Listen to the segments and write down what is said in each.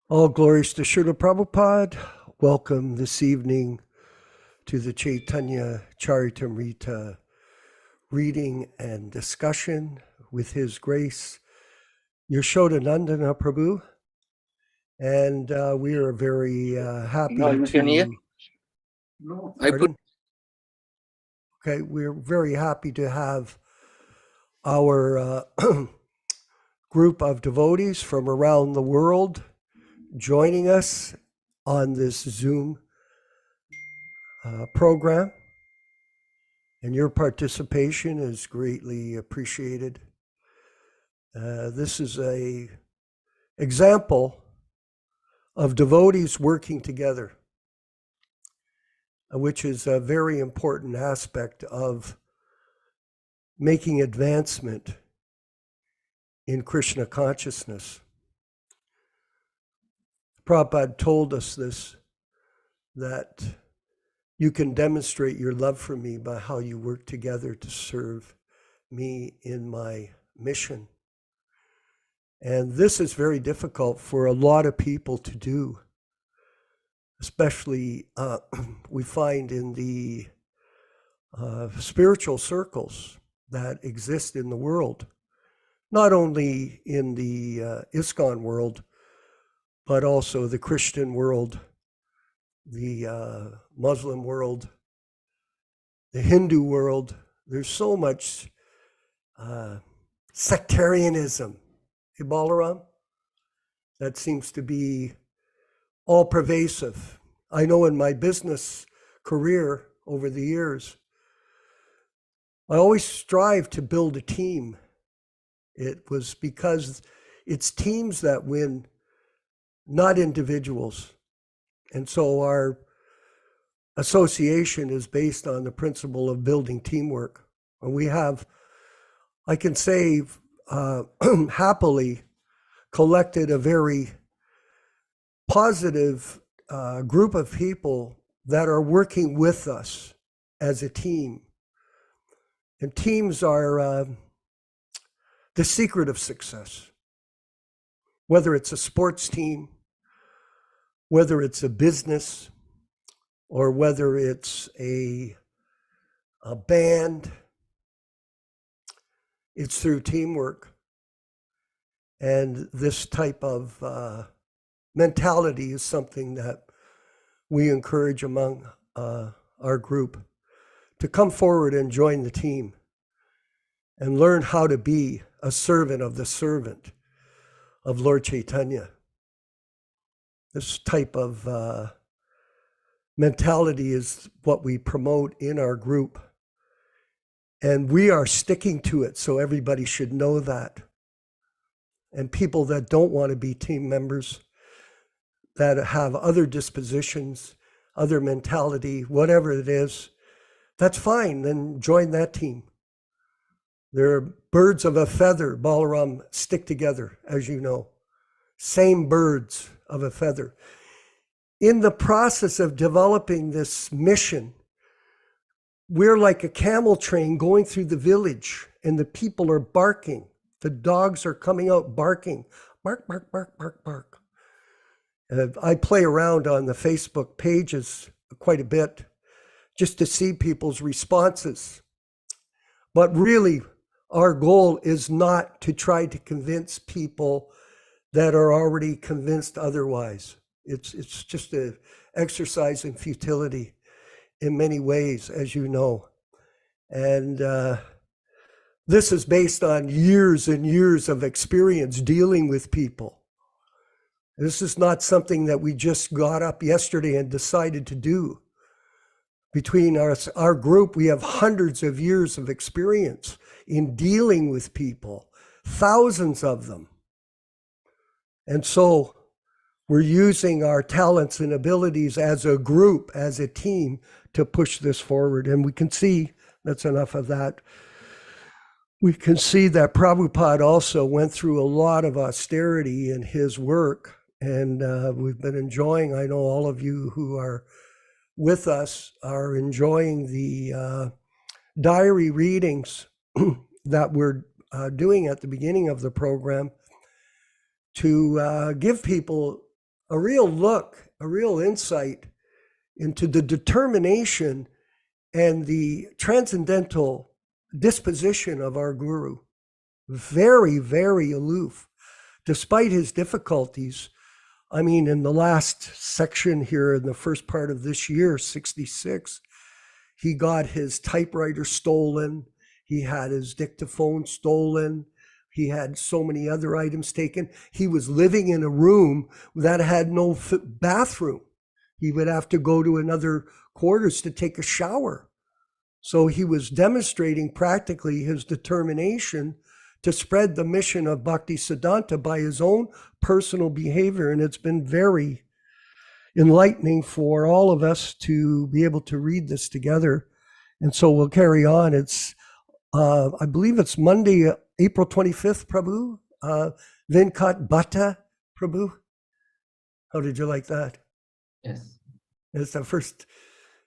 All glories to Srila Prabhupada. Welcome this evening to the Caitanya-caritāmṛta reading and discussion with His Grace Yaśodā-nandana Prabhu. And we are very happy to... Okay, we're very happy to have our group of devotees from around the world joining us on this Zoom program, and your participation is greatly appreciated. This is an example of devotees working together, which is a very important aspect of making advancement in Krishna consciousness. Prabhupada told us this, that you can demonstrate your love for me by how you work together to serve me in my mission. And this is very difficult for a lot of people to do, especially we find in the spiritual circles that exist in the world, not only in the ISKCON world, but also the Christian world, the Muslim world, the Hindu world. There's so much sectarianism, Balaram, that seems to be all pervasive. I know in my business career over the years, I always strive to build a team. It was because it's teams that win, not individuals. And so our association is based on the principle of building teamwork. And we have, I can say, happily collected a very positive group of people that are working with us as a team. And teams are the secret of success. Whether it's a sports team, whether it's a business, or whether it's a band, it's through teamwork. And this type of mentality is something that we encourage among our group to come forward and join the team and learn how to be a servant of the servant of Lord Chaitanya. This type of mentality is what we promote in our group. And we are sticking to it, so everybody should know that. And people that don't want to be team members, that have other dispositions, other mentality, whatever it is, that's fine, then join that team. They're birds of a feather, Balaram, stick together, as you know. Same birds of a feather. In the process of developing this mission, we're like a camel train going through the village, and the people are barking. The dogs are coming out barking. Bark, bark, bark, bark, bark. I play around on the Facebook pages quite a bit just to see people's responses. But really, our goal is not to try to convince people that are already convinced otherwise. It's just an exercise in futility in many ways, as you know. And this is based on years and years of experience dealing with people. This is not something that we just got up yesterday and decided to do. Between our group, we have hundreds of years of experience in dealing with people, thousands of them. And so we're using our talents and abilities as a group, as a team, to push this forward. And we can see, that's enough of that. we can see that Prabhupada also went through a lot of austerity in his work, and we've been enjoying, I know all of you who are with us are enjoying the diary readings that we're doing at the beginning of the program to give people a real look, a real insight into the determination and the transcendental disposition of our Guru. Very, very aloof, despite his difficulties. I mean, in the last section here, in the first part of this year, 66, he got his typewriter stolen. He had his dictaphone stolen. He had so many other items taken. He was living in a room that had no bathroom. He would have to go to another quarters to take a shower. So he was demonstrating practically his determination to spread the mission of Bhaktisiddhanta by his own personal behavior. And it's been very enlightening for all of us to be able to read this together. And so we'll carry on. It's, I believe it's Monday, April 25th, Prabhu. Venkat Bhatta, Prabhu. How did you like that? Yes. It's the first.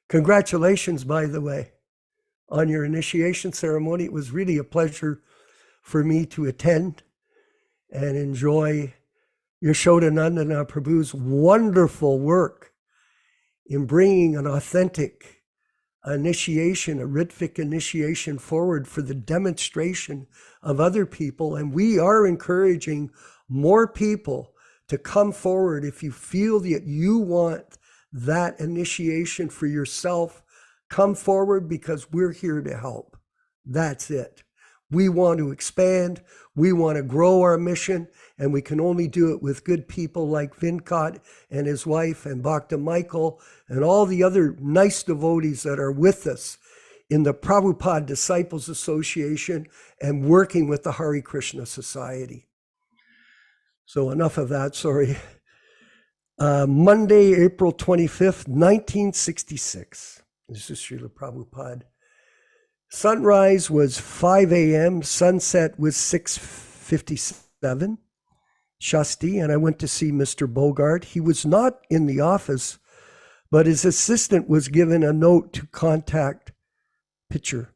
Congratulations, by the way, on your initiation ceremony. It was really a pleasure for me to attend and enjoy Yaśodā-nandana Prabhu's wonderful work in bringing an authentic initiation, a Ritvik initiation forward for the demonstration of other people. And we are encouraging more people to come forward if you feel that you want that initiation for yourself. Come forward, because we're here to help. That's it. We want to expand. We want to grow our mission, and we can only do it with good people like Venkat and his wife and Bhakta Michael and all the other nice devotees that are with us in the Prabhupada Disciples Association and working with the Hare Krishna Society. So enough of that, sorry. Monday, April 25th, 1966. This is Srila Prabhupada. Sunrise was 5 a.m., sunset was 6:57, Shasti, and I went to see Mr. Bogart. He was not in the office, but his assistant was given a note to contact Pitcher.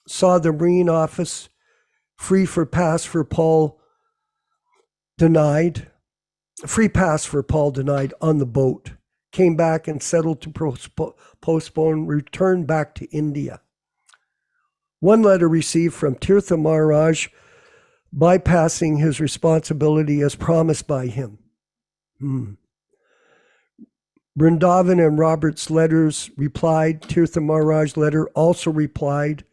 Saw the Marine office, free pass for Paul denied on the boat. Came back and settled to postpone, returned back to India. One letter received from Tirtha Maharaj, bypassing his responsibility as promised by him. Vrindavan and Robert's letters replied. Tirtha Maharaj's letter also replied.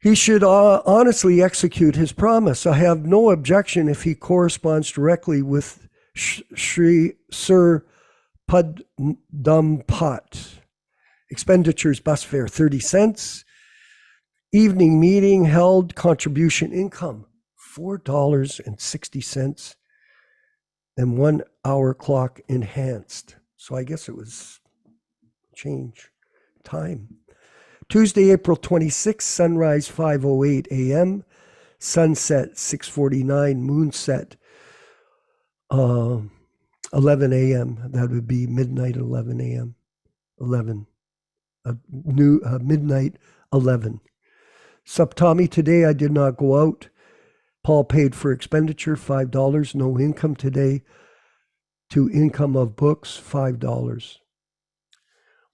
He should honestly execute his promise. I have no objection if he corresponds directly with Sri Sir Padampat. Expenditures, bus fare, 30 cents. Evening meeting held, contribution income, $4.60, and 1 hour clock enhanced. So I guess it was change time. Tuesday, April 26th, sunrise 5:08 a.m., sunset 6:49, moonset 11 a.m. That would be midnight 11 a.m. 11, midnight 11. Saptami, today I did not go out. Paul paid for expenditure, $5. No income today. To income of books, $5.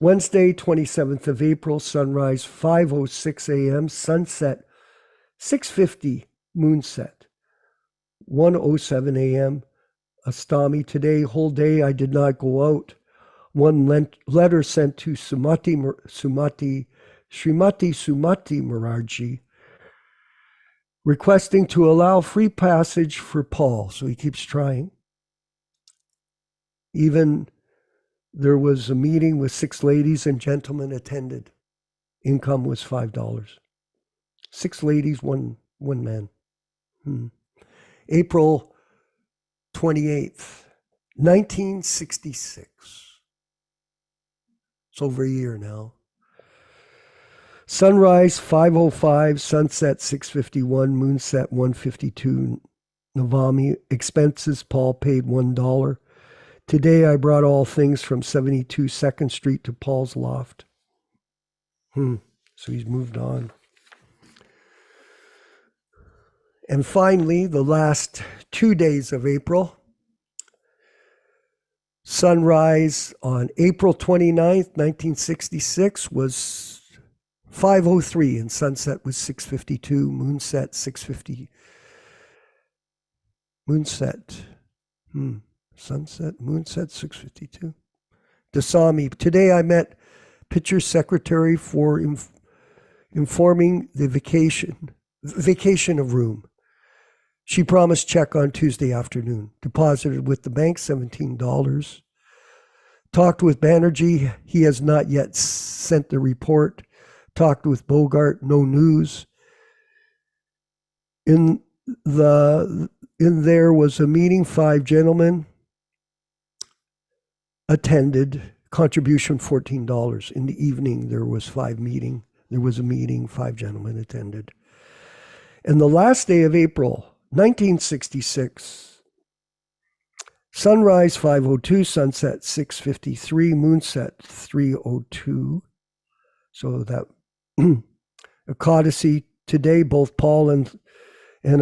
Wednesday, 27th of April, sunrise 5:06 a.m., sunset 6:50, moonset 1:07 a.m. Astami, today, whole day I did not go out. One letter sent to Srimati Maraji, requesting to allow free passage for Paul. So he keeps trying. Even there was a meeting with 6 ladies and gentlemen attended. Income was $5. 6 ladies, one man. April 28th, 1966. It's over a year now. Sunrise 5:05, sunset 6:51, moonset 1:52. Navami. Expenses, Paul paid $1. Today I brought all things from 72 2nd Street to Paul's loft. So he's moved on. And finally, the last 2 days of April. Sunrise on April 29th, 1966 was 5:03 and sunset was 6:52, moonset 6:50. Sunset, moonset 6:52. Dasami. Today I met Pitcher Secretary for informing the vacation of room. She promised check on Tuesday afternoon. Deposited with the bank $17. Talked with Banerjee. He has not yet sent the report. Talked with Bogart. No news. In there was a meeting. 5 gentlemen attended. Contribution $14. In the evening there was a meeting. 5 gentlemen attended. And the last day of April 1966, sunrise 5:02, sunset 6:53, moonset 3:02. So that Ekadasi today, both Paul and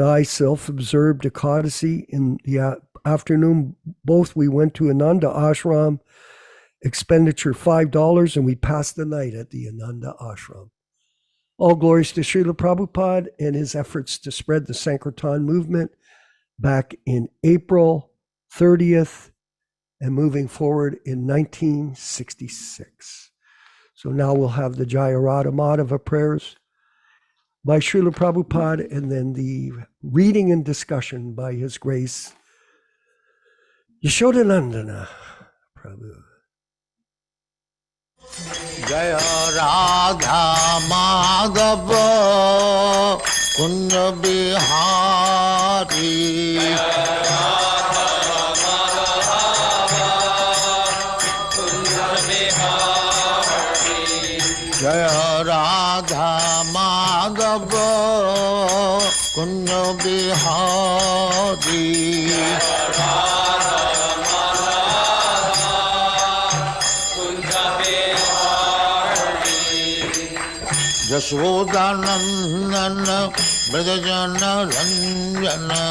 I self-observed Ekadasi in the afternoon. Both we went to Ananda Ashram, expenditure $5, and we passed the night at the Ananda Ashram. All glories to Srila Prabhupada and his efforts to spread the Sankirtan movement back in April 30th and moving forward in 1966. So now we'll have the Jaya Radha Madhava prayers by Srila Prabhupada and then the reading and discussion by His Grace Yaśodā-nandana Prabhu. Jaya Radha Madhava Kunja Bihari Jaya Radha Madhava Kunja Bihari Yaśodā-nandana Brajajana Ranjana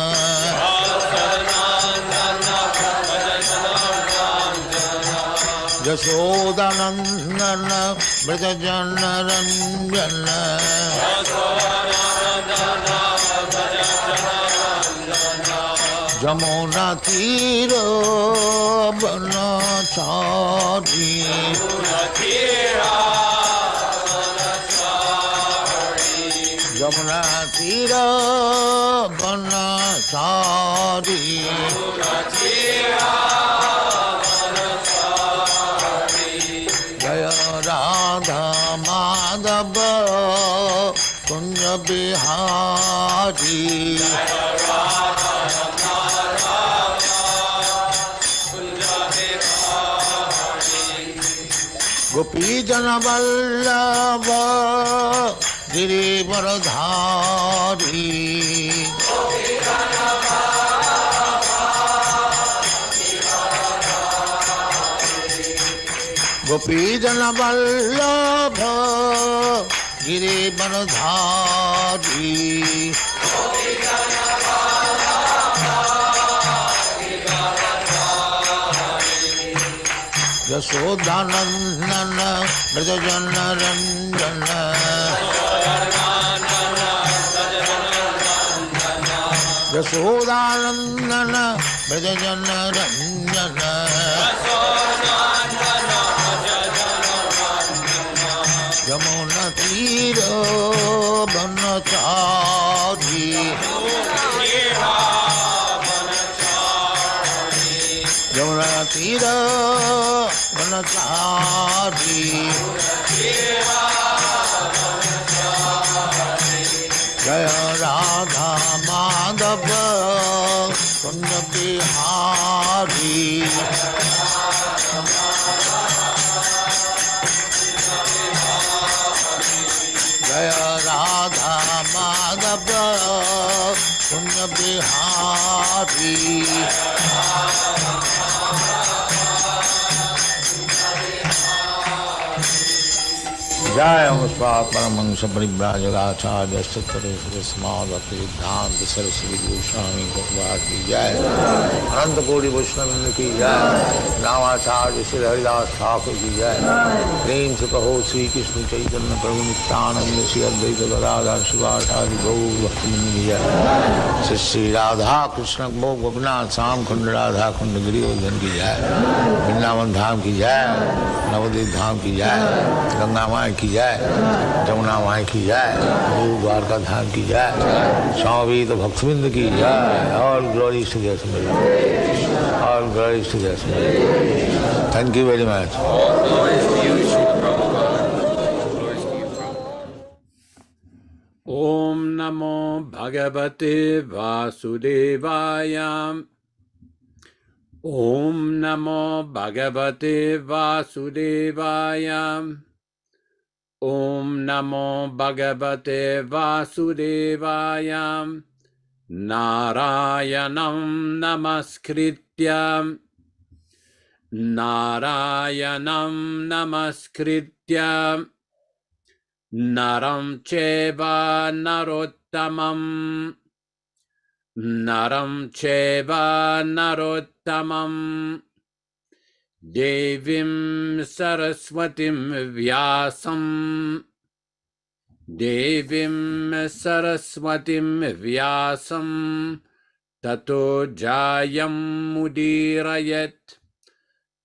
Yaśodā-nandana Brajajana Ranjana Jamuna Tira Banachari Jamuna Tira Banachari Jaya Radha Madhava Kunja Bihari Gopi Jana Vallabha Girivaradhari Gopi Jana Vallabha Girivaradhari Yaśodā-nandana Brajajana Ranjana Yaśodā-nandana Brajajana Ranjana Jamuna Tira Banachari Jamuna Tira Banachari Jaya Radha Madhava Kunja Bihari Punya Bihari. Jai Amaspa Paramahansa Parivrajagācārya Sattara Smadhati Siddhanta Saraswati Goswami Prabhupada ki Jai. Ananta Koti Vaishnava ki Jai. Ramacārya Sri Haridas Thakur ki Jai. Prem se kaho Sri Krishna Caitanya Prabhu Nityananda Sri Advaita Gadadhar Sivasadi Gaur Bhaktivinoda ki Jai. Sri Sri Radha Krishna Gopinath Sam Khanda Radha Khanda Giridhar ki Jai. Vrindavan Dham ki Jai. Navadvip Dham ki Jai. Ganga Mai की जाए, जमुना माई की जाए, द्वारका धाम की जाए, स्वामी तो भक्तविंद की जाए, और ग्लोरी टू द असम्बली, और glory to the assembly. Thank you very much. ओम नमो भगवते वासुदेवाय. ओम नमो भगवते वासुदेवाय. Om Namo Bhagavate Vasudevaya. Narayanam Namaskritya. Narayanam Namaskritya. Naram Cheva Narottamam. Naram Cheva Narottamam. Devim Saraswatim Vyasam. Devim Saraswatim Vyasam. Tato Jayam Mudirayat.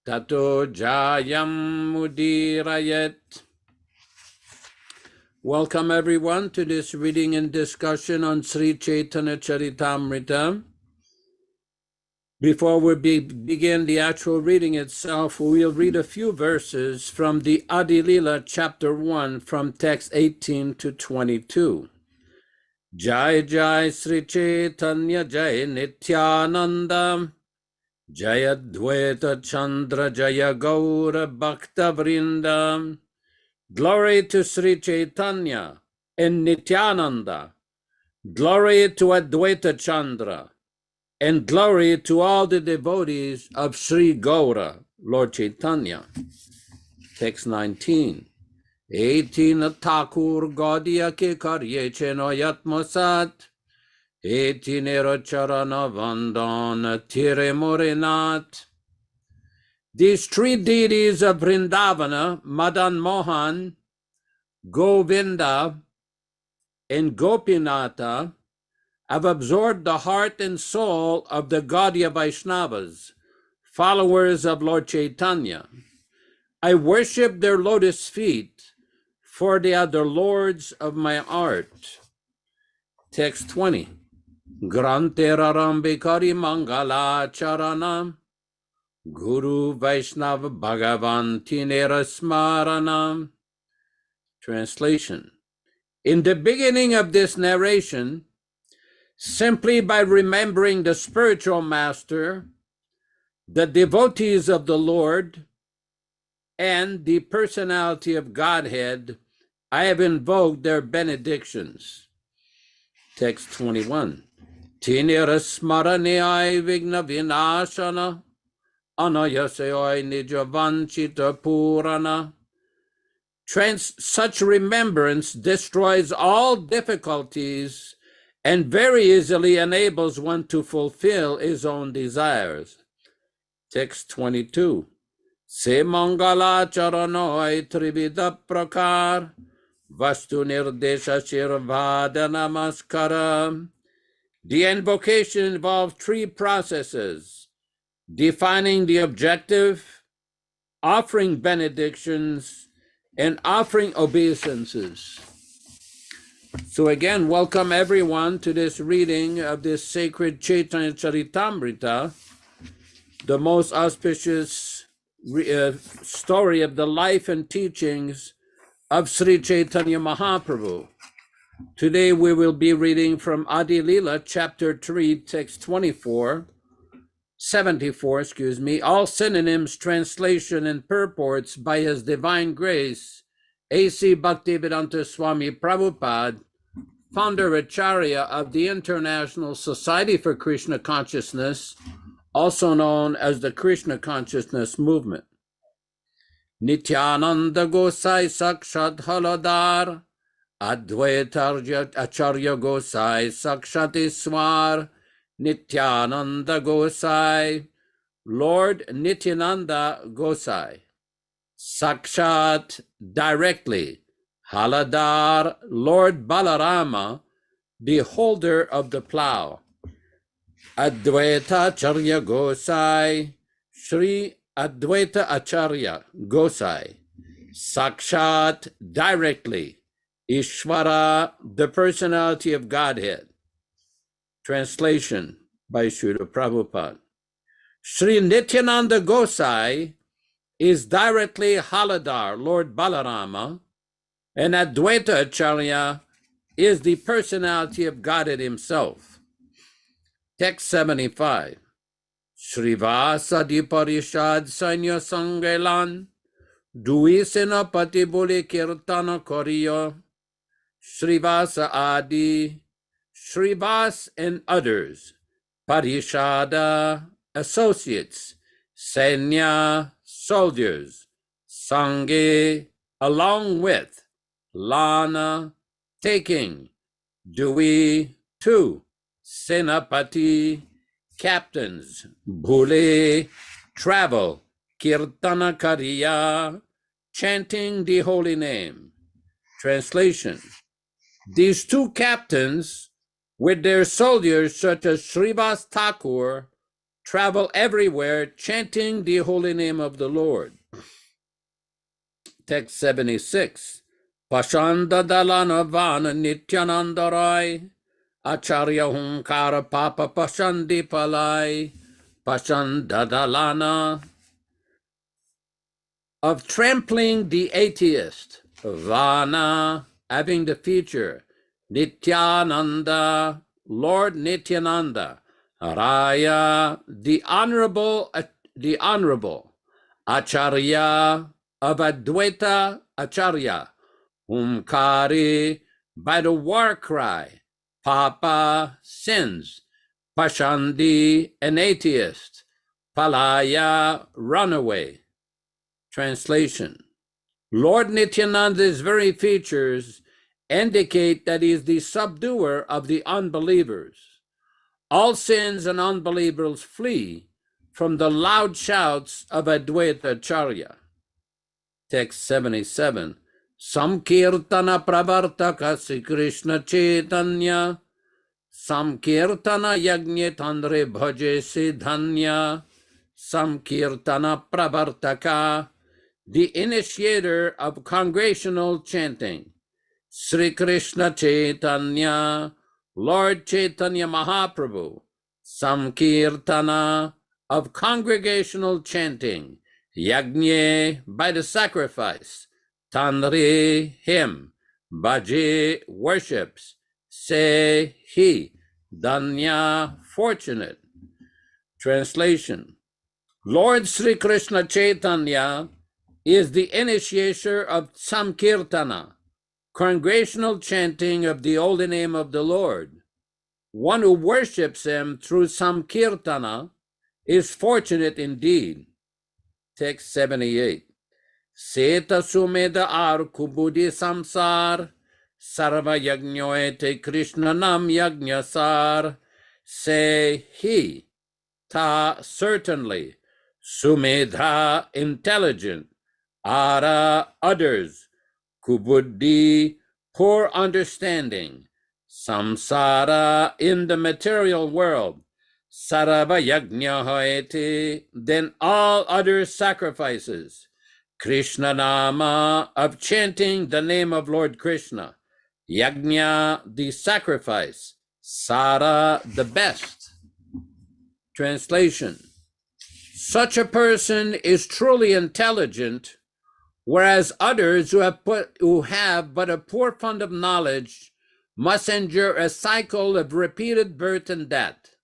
Tato Jayam Mudirayat. Welcome everyone to this reading and discussion on Sri Caitanya-caritāmṛta. Before we begin the actual reading itself, we'll read a few verses from the Adi Lila chapter 1 from text 18 to 22. Jai Jai Sri Caitanya Jai Nityananda Jaya Dvaita Chandra Jaya Gaura Bhakta Vrinda. Glory to Sri Caitanya and Nityananda. Glory to Advaita Chandra. And glory to all the devotees of Sri Gaura, Lord Chaitanya. Text 19. 18 Thakur Gaudiya ke karye cheno yatmasat. 18 Charana Vandana Tire Morinat. These three deities of Vrindavana, Madan Mohan, Govinda, and Gopinatha, have absorbed the heart and soul of the Gaudiya Vaishnavas, followers of Lord Chaitanya. I worship their lotus feet, for they are the lords of my heart. Text 20. Grantera-rambikari mangala charanam, Guru Vaishnava Bhagavan Tinera Smaranam. Translation. In the beginning of this narration, simply by remembering the spiritual master, the devotees of the Lord, and the personality of Godhead, I have invoked their benedictions. Text 21. Tinira smaraneyai vigna vinashana, anayaseyai nijavanchita purana. Such remembrance destroys all difficulties and very easily enables one to fulfill his own desires. Text 22. Se mangala charanoi trivida prakar, vastu nirdesha shirvada namaskara. The invocation involves three processes: defining the objective, offering benedictions, and offering obeisances. So again, welcome everyone to this reading of this sacred Caitanya-caritāmṛta, the most auspicious story of the life and teachings of Sri Chaitanya Mahaprabhu. Today we will be reading from Adi Lila, chapter 3, text 74, all synonyms, translation, and purports by His Divine Grace A.C. Bhaktivedanta Swami Prabhupāda, Founder-Ācārya of the International Society for Krishna Consciousness, also known as the Krishna Consciousness Movement. Nityananda Gosai Sakshat Haladar, Advaita Acharya Gosai Sakshat Iswar, Nityananda Gosai, Lord Nityananda Gosai, Sakshat directly, Haladar, Lord Balarama, the holder of the plow, Advaita Acharya Gosai, Sri Advaita Acharya Gosai, Sakshat directly, Ishvara, the personality of Godhead. Translation by Srila Prabhupada. Sri Nityananda Gosai is directly Haladar, Lord Balarama, and Advaita Acharya is the personality of Godhead himself. Text 75. Srivasa di Parishad Sanya Sangelan, Duisena Patibuli Kirtana Koriyo, Srivasa Adi, Srivas and others, Parishada, associates, Senya, soldiers, Sange, along with, Lana, taking, Dui, two, Senapati, captains, Bhule, travel, Caitanya-caritāmṛta, chanting the holy name. Translation. These two captains, with their soldiers such as Srivas Thakur, travel everywhere chanting the holy name of the Lord. Text 76. Pashanda Dalana Vana Nityananda Rai, Acharya Hunkara Papa Pashandi Palai, Pashanda Dalana, of trampling the atheist, Vana, having the future, Nityananda, Lord Nityananda, Raya, the honorable, Acharya of Advaita Acharya, Humkari, by the war cry, Papa, sins, Pashandi, an atheist, Palaya, runaway. Translation. Lord Nityananda's very features indicate that he is the subduer of the unbelievers. All sins and unbelievers flee from the loud shouts of Advaita Acharya. Text 77. Samkirtana pravartaka Sri Krishna Caitanya, Samkirtana yagne tandre bhaje siddhanya, Samkirtana pravartaka, the initiator of congregational chanting, Sri Krishna Caitanya, Lord Chaitanya Mahaprabhu, Samkirtana, of congregational chanting, Yagne, by the sacrifice, Tandri, him, Bhaje, worships, Se, he, Danya, fortunate. Translation. Lord Sri Krishna Chaitanya is the initiator of Samkirtana, congregational chanting of the holy name of the Lord. One who worships him through Samkirtana is fortunate indeed. Text 78. Seta sumeda ar kubudi samsar, sarva yagnyoete Krishna nam yajnasar, say he, ta certainly, sumedha intelligent, ara others, kubuddhi poor understanding, samsara in the material world, sarva yajna then all other sacrifices, Krishna nama of chanting the name of Lord Krishna, yajna the sacrifice, sara the best. Translation. Such a person is truly intelligent, whereas others who have but a poor fund of knowledge must endure a cycle of repeated birth and death.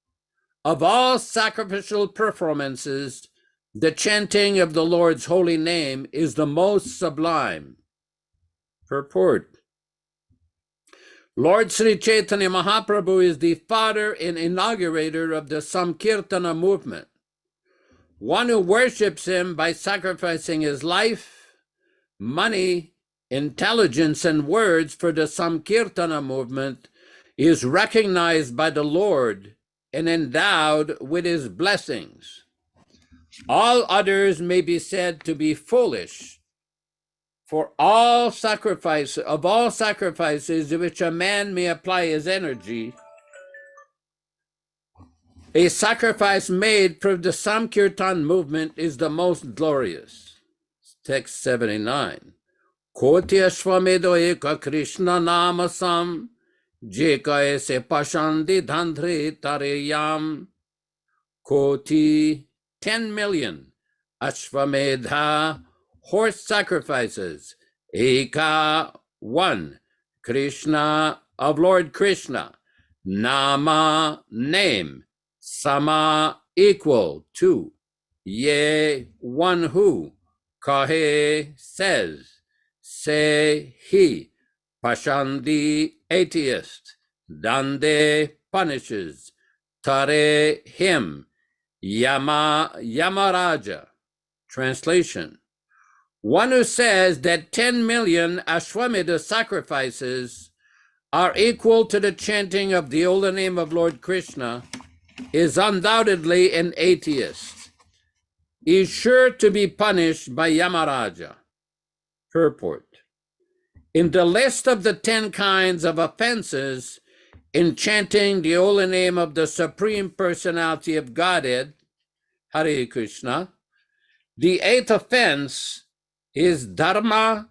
Of all sacrificial performances, the chanting of the Lord's holy name is the most sublime. Purport. Lord Sri Chaitanya Mahaprabhu is the father and inaugurator of the Sankirtana movement. One who worships him by sacrificing his life, money, intelligence, and words for the Sankirtana movement is recognized by the Lord and endowed with his blessings. All others may be said to be foolish, for all sacrifices which a man may apply his energy, a sacrifice made for the Sankirtan movement is the most glorious. Text 79. Koti ashvamedo eka Krishna namasam, jeka ese pashandi dhandre tareyam. Koti, 10 million, ashvamedha, horse sacrifices, eka, 1, Krishna, of Lord Krishna, nama, name, sama, equal, 2, ye, one who, kahe, says, say, he, pashandi, atheist, dande, punishes, tare, him, Yamaraja. Translation. One who says that 10 million Ashwamedha sacrifices are equal to the chanting of the holy name of Lord Krishna is undoubtedly an atheist. He is sure to be punished by Yamaraja. Purport. In the list of the 10 kinds of offenses in chanting the holy name of the Supreme Personality of Godhead, Hare Krishna, the 8th offense is dharma,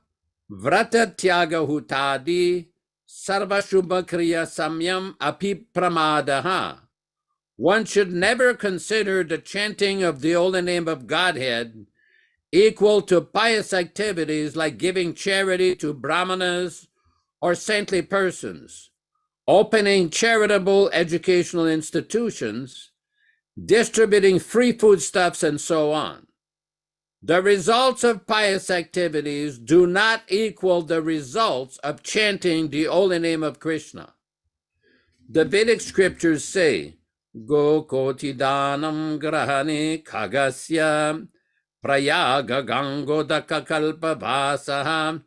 vrata tyaga hutadi, sarva shubha kriya samyam api pramadaha. One should never consider the chanting of the holy name of Godhead equal to pious activities like giving charity to brahmanas or saintly persons, opening charitable educational institutions, distributing free foodstuffs, and so on. The results of pious activities do not equal the results of chanting the holy name of Krishna. The Vedic scriptures say, Go koti danam grahane kagasya prayaga gangodaka kalpa vasaha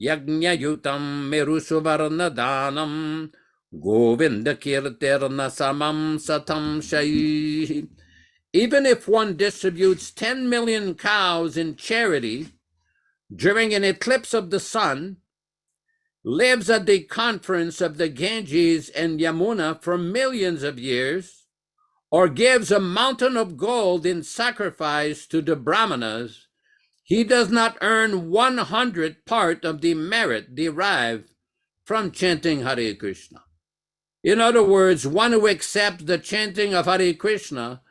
yagnya yutam merusuvarna danam Govinda kirtirna samam satam shayi. Even if one distributes 10 million cows in charity during an eclipse of the sun, lives at the confluence of the Ganges and Yamuna for millions of years, or gives a mountain of gold in sacrifice to the Brahmanas, he does not earn 100th part of the merit derived from chanting Hare Krishna. In other words, one who accepts the chanting of Hare Krishna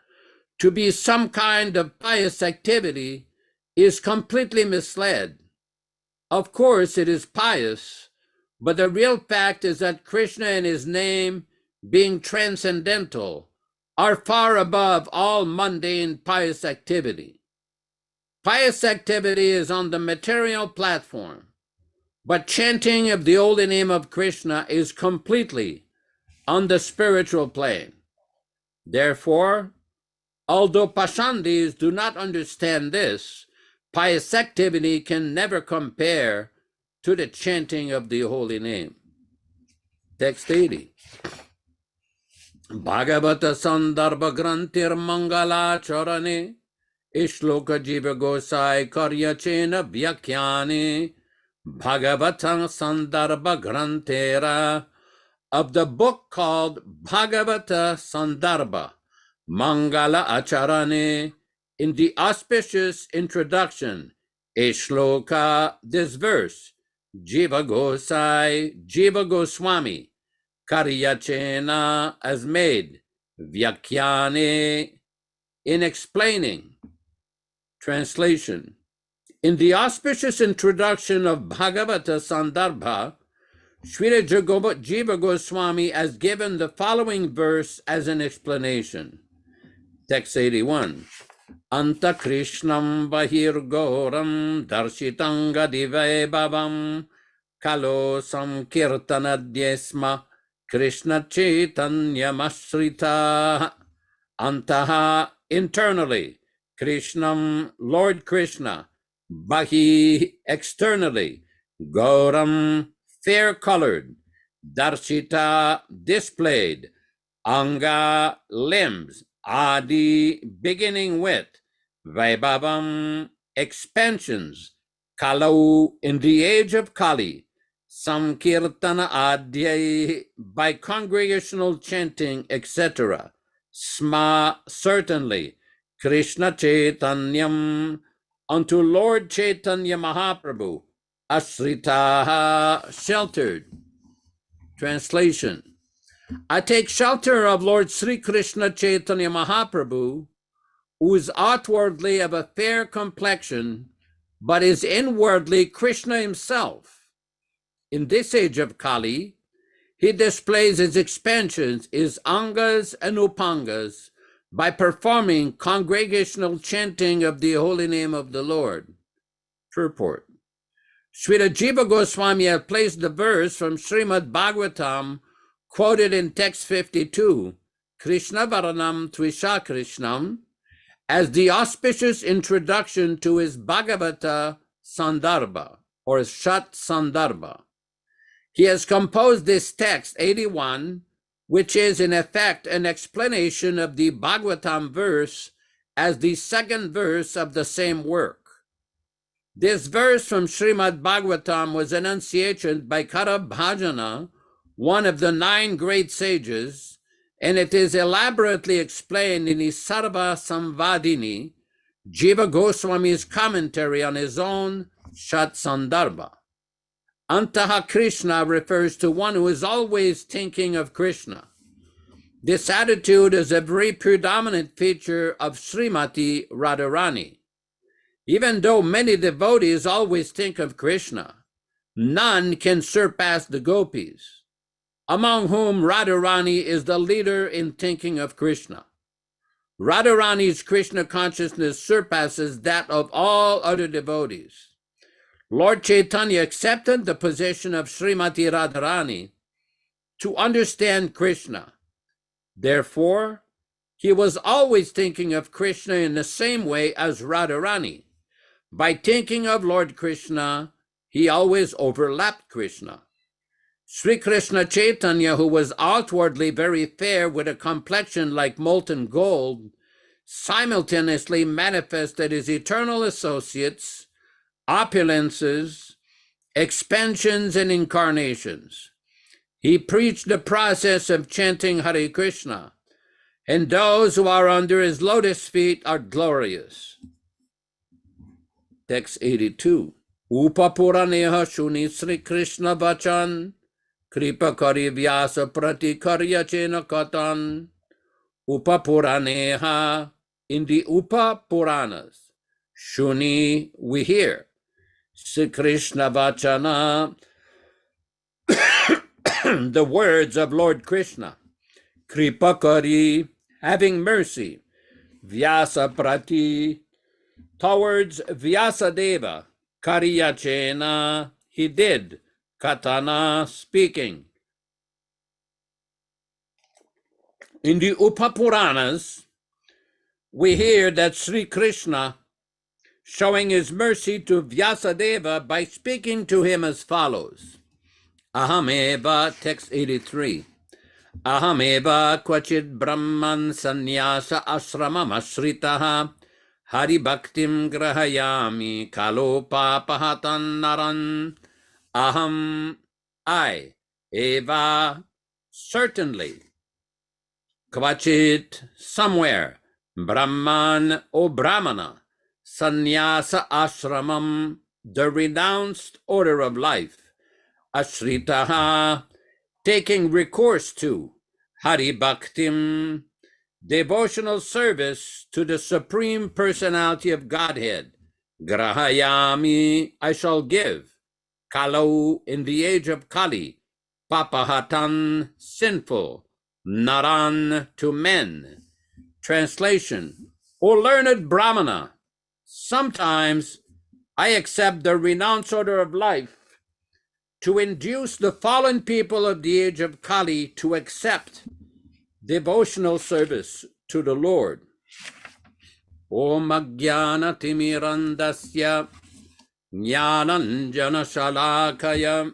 to be some kind of pious activity is completely misled. Of course, it is pious, but the real fact is that Krishna and his name, being transcendental, are far above all mundane pious activity. Pious activity is on the material platform, but chanting of the holy name of Krishna is completely on the spiritual plane. Therefore, although Pashandis do not understand this, pious activity can never compare to the chanting of the holy name. Text 80. Bhagavata Sandarbha Granthir Mangala Charane Ishloka Jiva Gosai Karyachena Vyakhyane Bhagavata Sandarbha Granthera, of the book called Bhagavata Sandarbha Mangala Acharane, in the auspicious introduction, a shloka, this verse, Jiva Goswami, Karyachena, as made, Vyakhyane, in explaining. Translation. In the auspicious introduction of Bhagavata Sandarbha, Srila Jiva Goswami has given the following verse as an explanation. Text 81. Anta Krishnam Bahir Goram Darshitanga Dive Bhavam kalo samkirtanadyesma Krishna Chaitanya-mashrita. Antaha, internally, Krishnam, Lord Krishna. Bahi, externally, Gauram, fair-colored. Darshita, displayed. Anga, limbs. Adi, beginning with. Vaibhavam, expansions. Kalau, in the age of Kali. Samkirtana Adyai, by congregational chanting, etc. Sma, certainly. Krishna Chaitanyam, unto Lord Chaitanya Mahaprabhu. Ashritaha, sheltered. Translation. I take shelter of Lord Sri Krishna Chaitanya Mahaprabhu, who is outwardly of a fair complexion, but is inwardly Krishna himself. In this age of Kali, he displays his expansions, his angas and upangas, by performing congregational chanting of the holy name of the Lord. Purport. Srila Jiva Goswami has placed the verse from Srimad Bhagavatam, quoted in text 52, Krishna Varanam Tvisha Krishnam, as the auspicious introduction to his Bhagavata Sandarbha, or Shat Sandarbha. He has composed this text 81, which is in effect an explanation of the Bhagavatam verse as the second verse of the same work. This verse from Srimad Bhagavatam was enunciated by Karabhajana, one of the 9 great sages, and it is elaborately explained in his Sarva Samvadini, Jiva Goswami's commentary on his own Shat Sandarbha. Antaha Krishna refers to one who is always thinking of Krishna. This attitude is a very predominant feature of Srimati Radharani. Even though many devotees always think of Krishna, none can surpass the gopis, among whom Radharani is the leader in thinking of Krishna. Radharani's Krishna consciousness surpasses that of all other devotees. Lord Chaitanya accepted the position of Srimati Radharani to understand Krishna. Therefore, he was always thinking of Krishna in the same way as Radharani. By thinking of Lord Krishna, he always overlapped Krishna. Sri Krishna Chaitanya, who was outwardly very fair with a complexion like molten gold, simultaneously manifested his eternal associates, opulences, expansions, and incarnations. He preached the process of chanting Hare Krishna, and those who are under his lotus feet are glorious. Text 82. Upapuraneha shuni Sri Krishna vachan, kripa kari vyasa pratikarya chena katan. Upapuraneha, in the Upa Puranas, shuni, we hear. Sri Krishna Vachana, the words of Lord Krishna. Kripakari, having mercy. Vyasa Prati, towards Vyasadeva. Kariyachena, he did. Katana, speaking. In the Upapuranas, we hear that Sri Krishna showing his mercy to Vyasadeva by speaking to him as follows. Ahameva, text 83. Ahameva kvachid brahman sannyasa ashramam ashritaha hari bhaktim grahayami kalo papahatan naran. Aham, I, eva, certainly. Kvachit, somewhere. Brahman, O Brahmana. Sannyasa ashramam, the renounced order of life. Ashritaha, taking recourse to. Hari Bhaktim, devotional service to the Supreme Personality of Godhead. Grahayami, I shall give. Kalau, in the age of Kali. Papahatan, sinful. Naran, to men. Translation, O learned Brahmana, sometimes I accept the renounced order of life to induce the fallen people of the age of Kali to accept devotional service to the Lord. Om Ajnana Timirandasya Jnananjana Shalakaya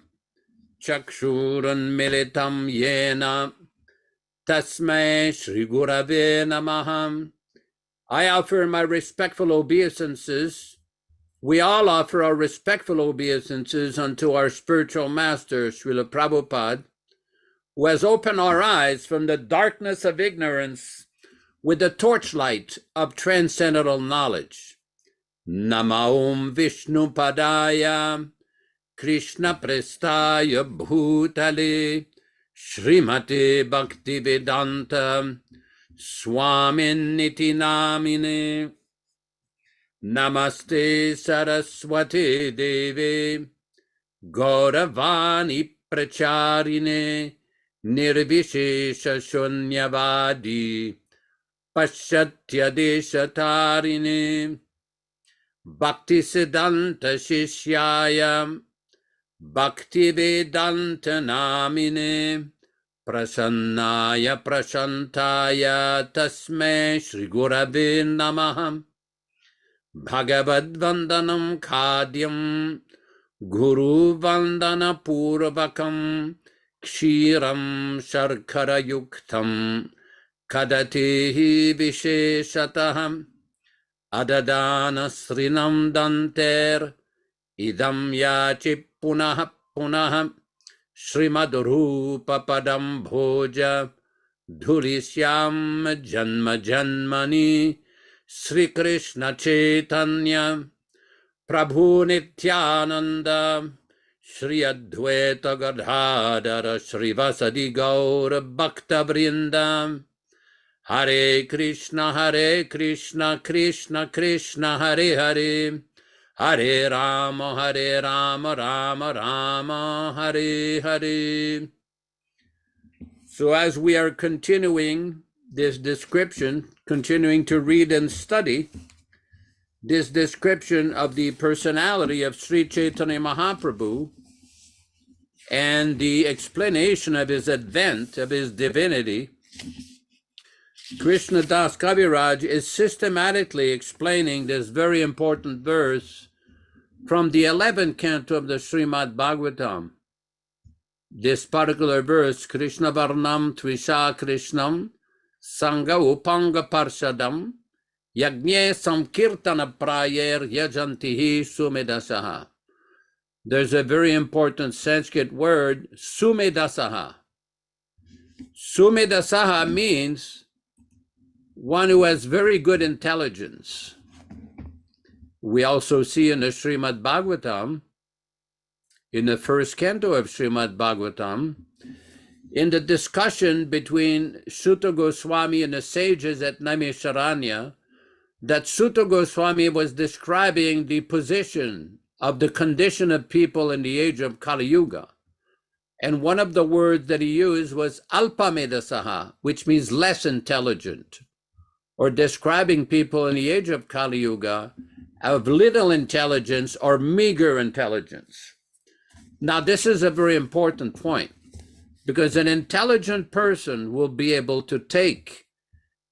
Chakshuran Militam Yena Tasmai Shri Gurave Namaha. I offer my respectful obeisances. We all offer our respectful obeisances unto our spiritual master, Srila Prabhupada, who has opened our eyes from the darkness of ignorance with the torchlight of transcendental knowledge. Nama Om Vishnu Padaya Krishna Prestaya Bhutale Srimate Bhaktivedanta Swami Namine. Namaste Saraswati Devi Gauravani Pracharine Nirvishesha Shunyavadi Paschatya Deshatarine Bhaktisiddhanta Shishyaya Bhaktivedanta Namine Prasannaya Prashantaya Tasmai Shri Gurave Namaha. Bhagavad Vandanam Khadyam Guru Vandana Purvakam Kshiram Sharkara Yuktam Kadatehi Visheshataham Adadana Srinam Danter Idam Yachi Punaha Punaha Srimadrupa Padam Bhoja Dhurisyam Janma Janmani Sri Krishna Caitanya Prabhu Nityananda Shri Advaita Gadadhara Shri Vasadi Gaura Bhakta Vrinda. Hare Krishna Krishna Krishna Hare Hare Hare Rama Rama Rama Hare Hare. So as we are continuing this description, continuing to read and study this description of the personality of Sri Chaitanya Mahaprabhu and the explanation of his advent, of his divinity, Krishna Das Kaviraj is systematically explaining this very important verse from the 11th canto of the Srimad Bhagavatam. This particular verse, Krishna Varnam Tvisha Krishnam Sangha Upanga Parshadam Yagne Samkirtana Prayer Yajantihi Sumedasaha. There's a very important Sanskrit word, Sumedasaha. Sumedasaha means one who has very good intelligence. We also see in the Srimad Bhagavatam, in the first canto of Srimad Bhagavatam, in the discussion between Sutta Goswami and the sages at Naimisharanya, that Sutta Goswami was describing the position of the condition of people in the age of Kali Yuga. And one of the words that he used was Alpamedasaha, which means less intelligent, or describing people in the age of Kali Yuga of little intelligence or meager intelligence. Now, this is a very important point, because an intelligent person will be able to take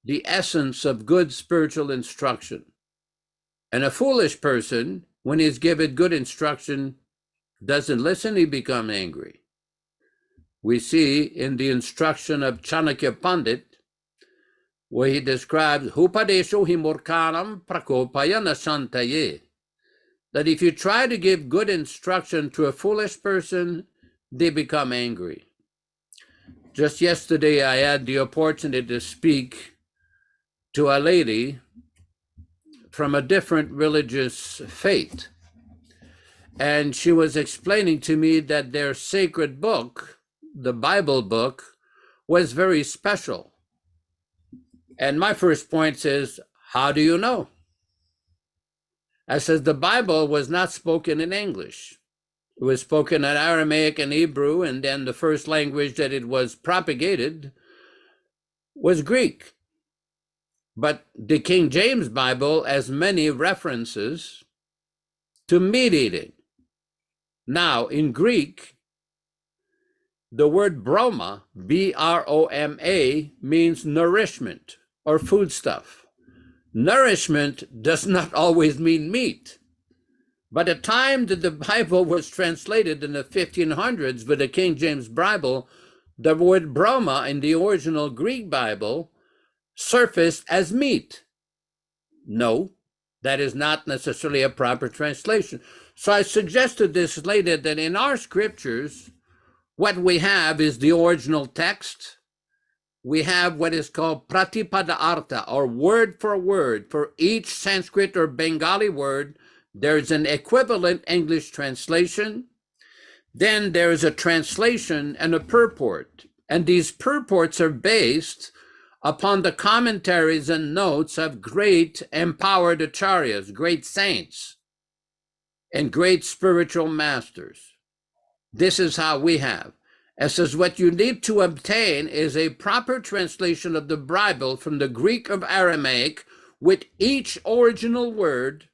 the essence of good spiritual instruction. And a foolish person, when he's given good instruction, doesn't listen, he becomes angry. We see in the instruction of Chanakya Pandit, where he describes Upadesho himurkanam prakopaya nasantaye, that if you try to give good instruction to a foolish person, they become angry. Just yesterday, I had the opportunity to speak to a lady from a different religious faith. And she was explaining to me that their sacred book, the Bible book, was very special. And my first point is, how do you know? I says, the Bible was not spoken in English. It was spoken in Aramaic and Hebrew, and then the first language that it was propagated was Greek. But the King James Bible has many references to meat eating. Now, in Greek, The word Brahma, B-R-O-M-A, means nourishment or foodstuff. Nourishment does not always mean meat. By the time that the Bible was translated in the 1500s with the King James Bible, the word Brahma in the original Greek Bible surfaced as meat. No, that is not necessarily a proper translation. So I suggested this later, that in our scriptures, what we have is the original text. We have what is called Pratipada-ārta, or word for word. For each Sanskrit or Bengali word, there's an equivalent English translation. Then there is a translation and a purport. And these purports are based upon the commentaries and notes of great empowered acharyas, great saints, and great spiritual masters. This is how we have. It says what you need to obtain is a proper translation of the Bible from the Greek of Aramaic with each original word,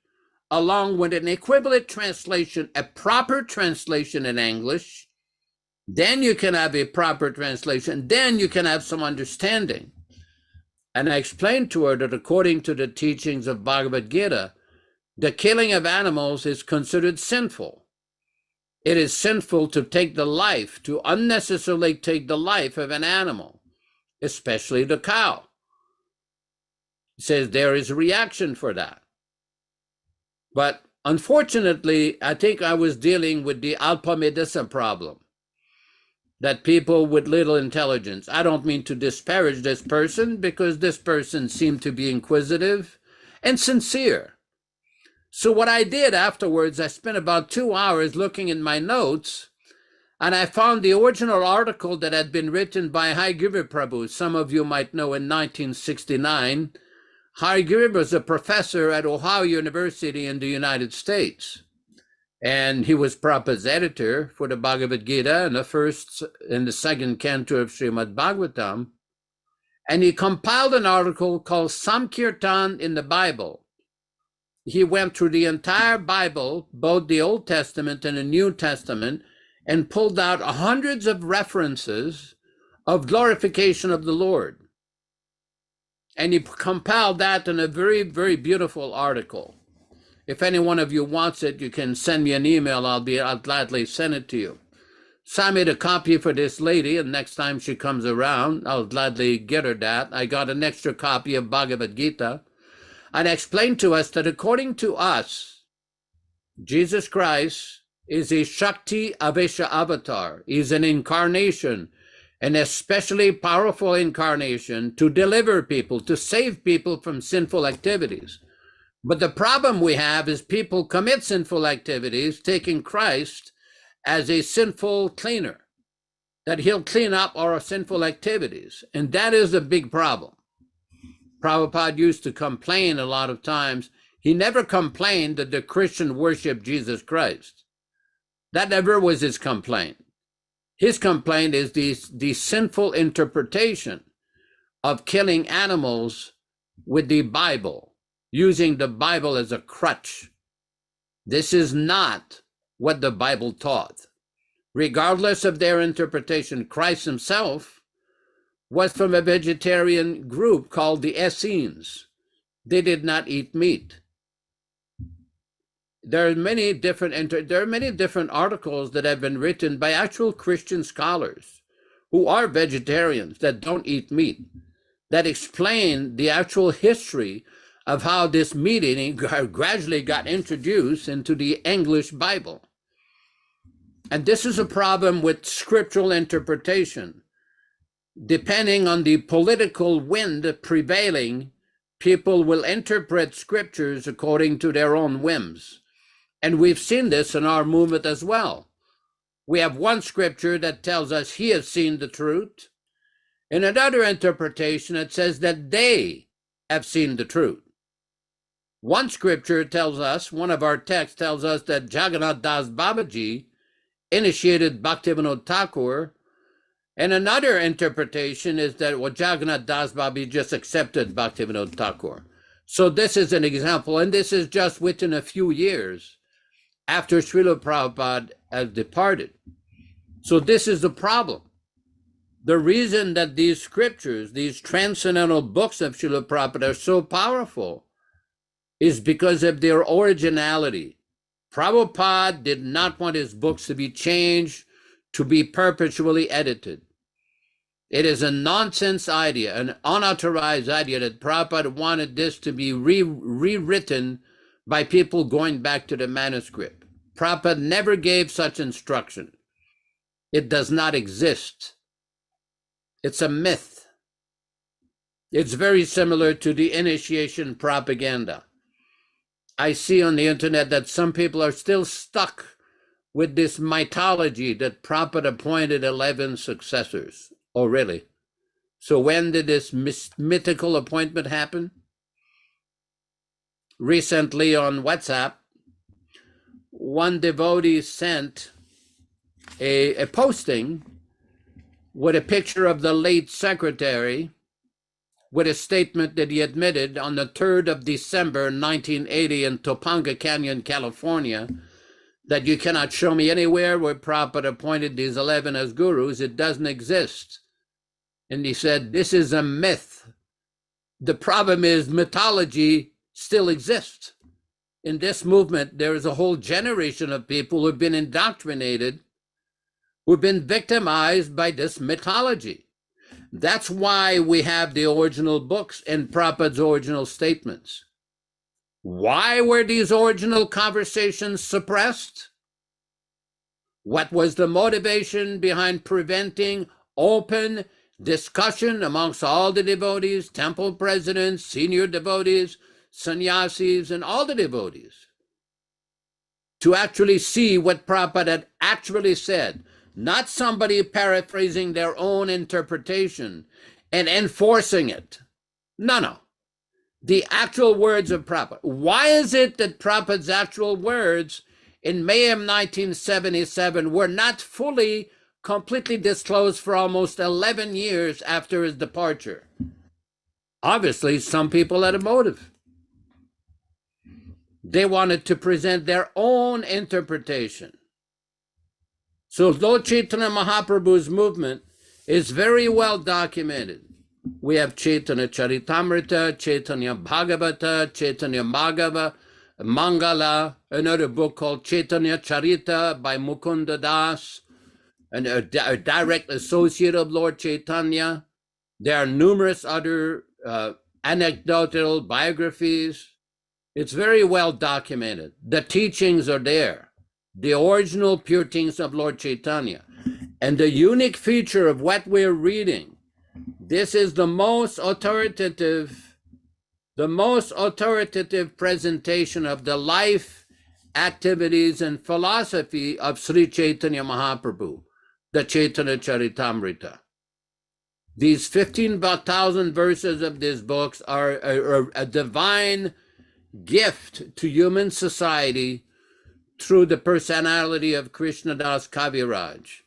along with an equivalent translation, a proper translation in English. Then you can have a proper translation. Then you can have some understanding. And I explained to her that according to the teachings of Bhagavad Gita, the killing of animals is considered sinful. It is sinful to take the life, to unnecessarily take the life of an animal, especially the cow. It says there is a reaction for that. But unfortunately, I think I was dealing with the Alpamedisa problem, that people with little intelligence. I don't mean to disparage this person, because this person seemed to be inquisitive and sincere. So what I did afterwards, I spent about 2 hours looking in my notes, and I found the original article that had been written by Hare Prabhu. Some of you might know in 1969, Hare was a professor at Ohio University in the United States. And he was Prabhupada's editor for the Bhagavad Gita and the first and the second canto of Srimad Bhagavatam. And he compiled an article called Sankirtan in the Bible. He went through the entire Bible, both the Old Testament and the New Testament, and pulled out hundreds of references of glorification of the Lord. And he compiled that in a very, very beautiful article. If any one of you wants it, you can send me an email. I'll gladly send it to you. So I made a copy for this lady, and next time she comes around, I'll gladly get her that. I got an extra copy of Bhagavad Gita, and explained to us that according to us, Jesus Christ is a Shakti Avesha avatar. He's an incarnation, an especially powerful incarnation to deliver people, to save people from sinful activities. But the problem we have is people commit sinful activities, taking Christ as a sinful cleaner, that he'll clean up our sinful activities. And that is a big problem. Prabhupada used to complain a lot of times. He never complained that the Christian worship Jesus Christ. That never was his complaint. His complaint is the sinful interpretation of killing animals with the Bible, using the Bible as a crutch. This is not what the Bible taught. Regardless of their interpretation, Christ himself was from a vegetarian group called the Essenes. They did not eat meat. There are many different articles that have been written by actual Christian scholars who are vegetarians that don't eat meat, that explain the actual history of how this meat eating gradually got introduced into the English Bible. And this is a problem with scriptural interpretation. Depending on the political wind prevailing, people will interpret scriptures according to their own whims. And we've seen this in our movement as well. We have one scripture that tells us he has seen the truth. In another interpretation, it says that they have seen the truth. One scripture tells us, one of our texts tells us that Jagannath Das Babaji initiated Bhaktivedanta Thakur. And another interpretation is that Jagannath Das Babaji just accepted Bhaktivedanta Thakur. So this is an example, and this is just within a few years after Srila Prabhupada has departed. So this is the problem. The reason that these scriptures, these transcendental books of Srila Prabhupada are so powerful is because of their originality. Prabhupada did not want his books to be changed, to be perpetually edited. It is a nonsense idea, an unauthorized idea that Prabhupada wanted this to be rewritten by people going back to the manuscript. Prabhupada never gave such instruction. It does not exist. It's a myth. It's very similar to the initiation propaganda. I see on the internet that some people are still stuck with this mythology that Prabhupada appointed 11 successors. Oh, really? So when did this mythical appointment happen? Recently on WhatsApp, one devotee sent a posting with a picture of the late secretary with a statement that he admitted on the 3rd of December 1980 in Topanga Canyon, California, that you cannot show me anywhere where Prabhupada appointed these 11 as gurus. It doesn't exist. And he said, this is a myth. The problem is mythology still exists. In this movement, there is a whole generation of people who've been indoctrinated, who've been victimized by this mythology. That's why we have the original books and Prabhupada's original statements. Why were these original conversations suppressed? What was the motivation behind preventing open discussion amongst all the devotees, temple presidents, senior devotees, sannyasis, and all the devotees, to actually see what Prabhupada had actually said, not somebody paraphrasing their own interpretation and enforcing it. No. The actual words of Prabhupada. Why is it that Prabhupada's actual words in May of 1977 were not fully, completely disclosed for almost 11 years after his departure? Obviously, some people had a motive. They wanted to present their own interpretation. So Lord Chaitanya Mahaprabhu's movement is very well documented. We have Caitanya-caritāmṛta, Chaitanya Bhagavata, Chaitanya Mangala, another book called Caitanya-caritāmṛta by Mukunda Das, and a direct associate of Lord Chaitanya. There are numerous other anecdotal biographies. It's very well documented. The teachings are there, the original pure teachings of Lord Chaitanya. And the unique feature of what we're reading, this is the most authoritative presentation of the life, activities, and philosophy of Sri Chaitanya Mahaprabhu, the Caitanya-caritāmṛta. These 15,000 verses of these books are a divine gift to human society through the personality of Krishnadas Kaviraj,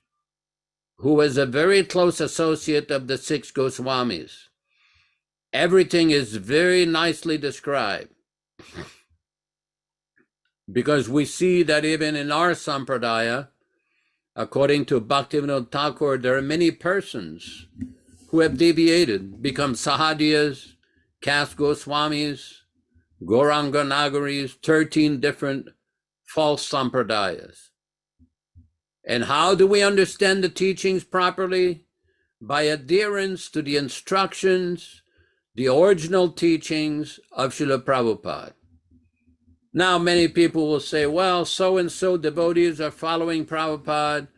who was a very close associate of the 6 Goswamis. Everything is very nicely described, because we see that even in our sampradaya, according to Bhaktivedanta Thakur, there are many persons who have deviated, become Sahadiyas, caste Goswamis, Gauranga Nagaris, 13 different false sampradayas. And how do we understand the teachings properly? By adherence to the instructions, the original teachings of Srila Prabhupada. Now, many people will say, well, so-and-so devotees are following Prabhupada,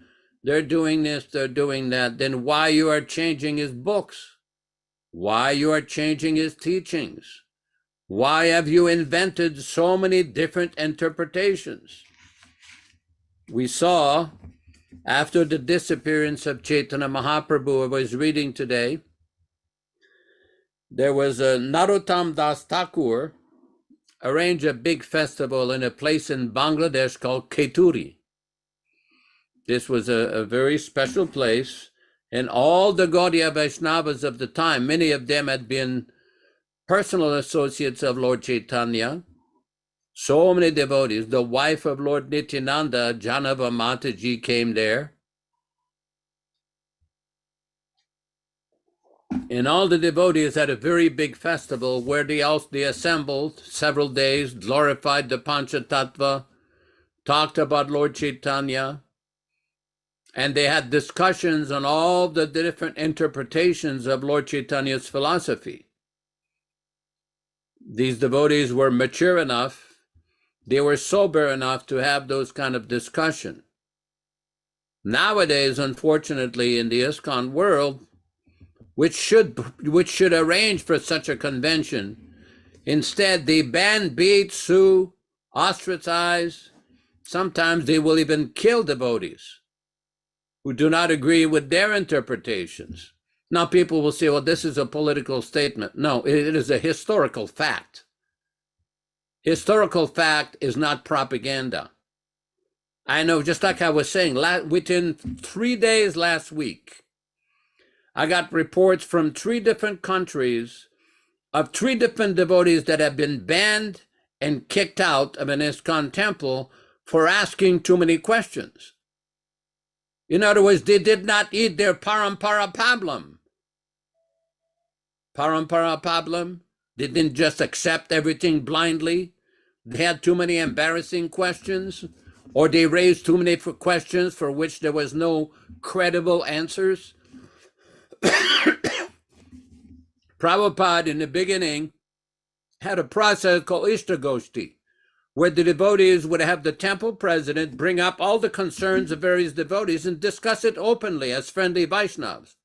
they're doing this, they're doing that. Then why you are changing his books? Why you are changing his teachings? Why have you invented so many different interpretations? We saw, after the disappearance of Chaitanya Mahaprabhu, I was reading today, there was a Narottam Das Thakur arranged a big festival in a place in Bangladesh called Kaituri. This was a very special place, and all the Gaudiya Vaishnavas of the time, many of them had been personal associates of Lord Chaitanya. So many devotees. The wife of Lord Nityananda, Janava Mataji, came there. And all the devotees had a very big festival where they assembled several days, glorified the Panchatattva, talked about Lord Chaitanya, and they had discussions on all the different interpretations of Lord Chaitanya's philosophy. These devotees were mature enough, they were sober enough to have those kind of discussion. Nowadays, unfortunately, in the ISKCON world, which should arrange for such a convention, instead they ban, beat, sue, ostracize. Sometimes they will even kill devotees who do not agree with their interpretations. Now people will say, well, this is a political statement. No, it is a historical fact. Historical fact is not propaganda. I know, just like I was saying, within 3 days last week, I got reports from 3 different countries of 3 different devotees that have been banned and kicked out of an ISKCON temple for asking too many questions. In other words, they did not eat their parampara pablum. Parampara pablum, they didn't just accept everything blindly. They had too many embarrassing questions, or they raised too many questions for which there was no credible answers. Prabhupada, in the beginning, had a process called Ishtagoshti, where the devotees would have the temple president bring up all the concerns of various devotees and discuss it openly as friendly Vaishnavas.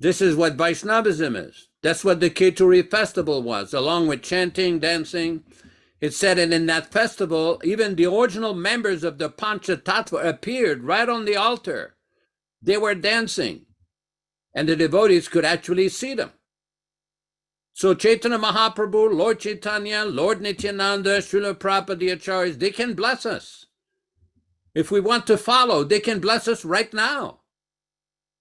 This is what Vaishnavism is. That's what the Kheturi festival was, along with chanting, dancing. It said, and in that festival, even the original members of the Panchatattva appeared right on the altar. They were dancing, and the devotees could actually see them. So Chaitanya Mahaprabhu, Lord Chaitanya, Lord Nityananda, Srila Prabhupada, the Acharyas, they can bless us. If we want to follow, they can bless us right now.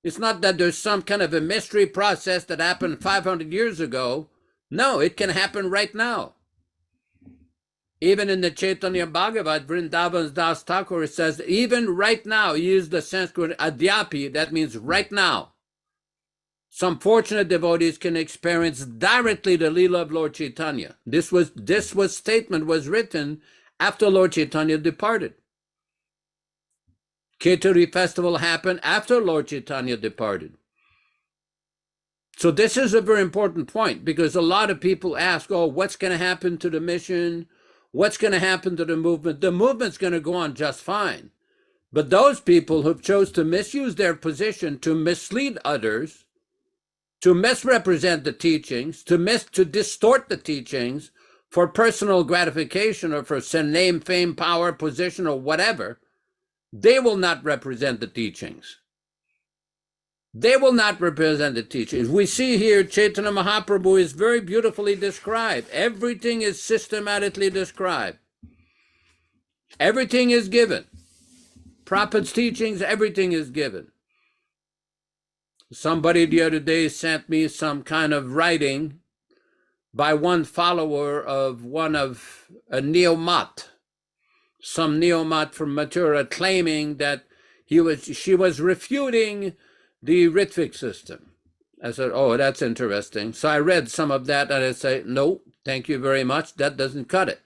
It's not that there's some kind of a mystery process that happened 500 years ago. No, it can happen right now. Even in the Chaitanya Bhagavat, Vrindavan's Das Thakur says, even right now, he used the Sanskrit adyapi, that means right now. Some fortunate devotees can experience directly the Leela of Lord Chaitanya. This statement was written after Lord Chaitanya departed. Kheturi festival happened after Lord Chaitanya departed. So this is a very important point, because a lot of people ask, oh, what's going to happen to the mission? What's going to happen to the movement? The movement's going to go on just fine. But those people who chose to misuse their position to mislead others, to misrepresent the teachings, to distort the teachings for personal gratification or for some name, fame, power, position, or whatever, they will not represent the teachings. They will not represent the teachings. We see here Chaitanya Mahaprabhu is very beautifully described. Everything is systematically described. Everything is given. Prabhupada's teachings, everything is given. Somebody the other day sent me some kind of writing by one follower of a Neomat, some Neomat from Mathura, claiming that she was refuting the Ritvik system. I said, oh, that's interesting. So I read some of that and I say, no, thank you very much. That doesn't cut it.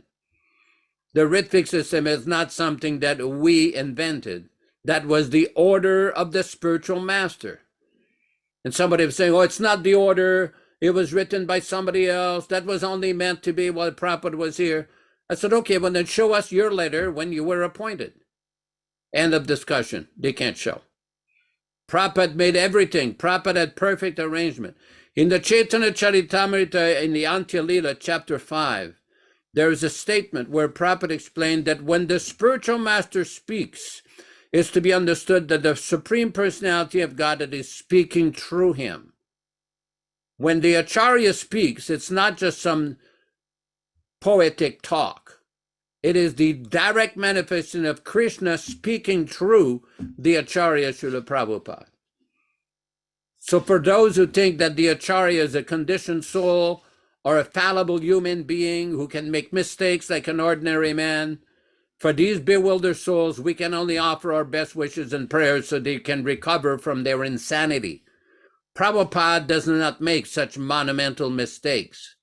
The Ritvik system is not something that we invented. That was the order of the spiritual master. And somebody was saying, oh, it's not the order. It was written by somebody else. That was only meant to be while Prabhupada was here. I said, okay, well then show us your letter when you were appointed. End of discussion. They can't show. Prabhupada made everything. Prabhupada had perfect arrangement. In the Caitanya-caritāmṛta, in the Antya Lila, chapter 5, there is a statement where Prabhupada explained that when the spiritual master speaks, it's to be understood that the Supreme Personality of Godhead is speaking through him. When the Acharya speaks, it's not just some poetic talk. It is the direct manifestation of Krishna speaking through the Acharya Srila Prabhupada. So for those who think that the Acharya is a conditioned soul or a fallible human being who can make mistakes like an ordinary man, for these bewildered souls, we can only offer our best wishes and prayers so they can recover from their insanity. Prabhupada does not make such monumental mistakes.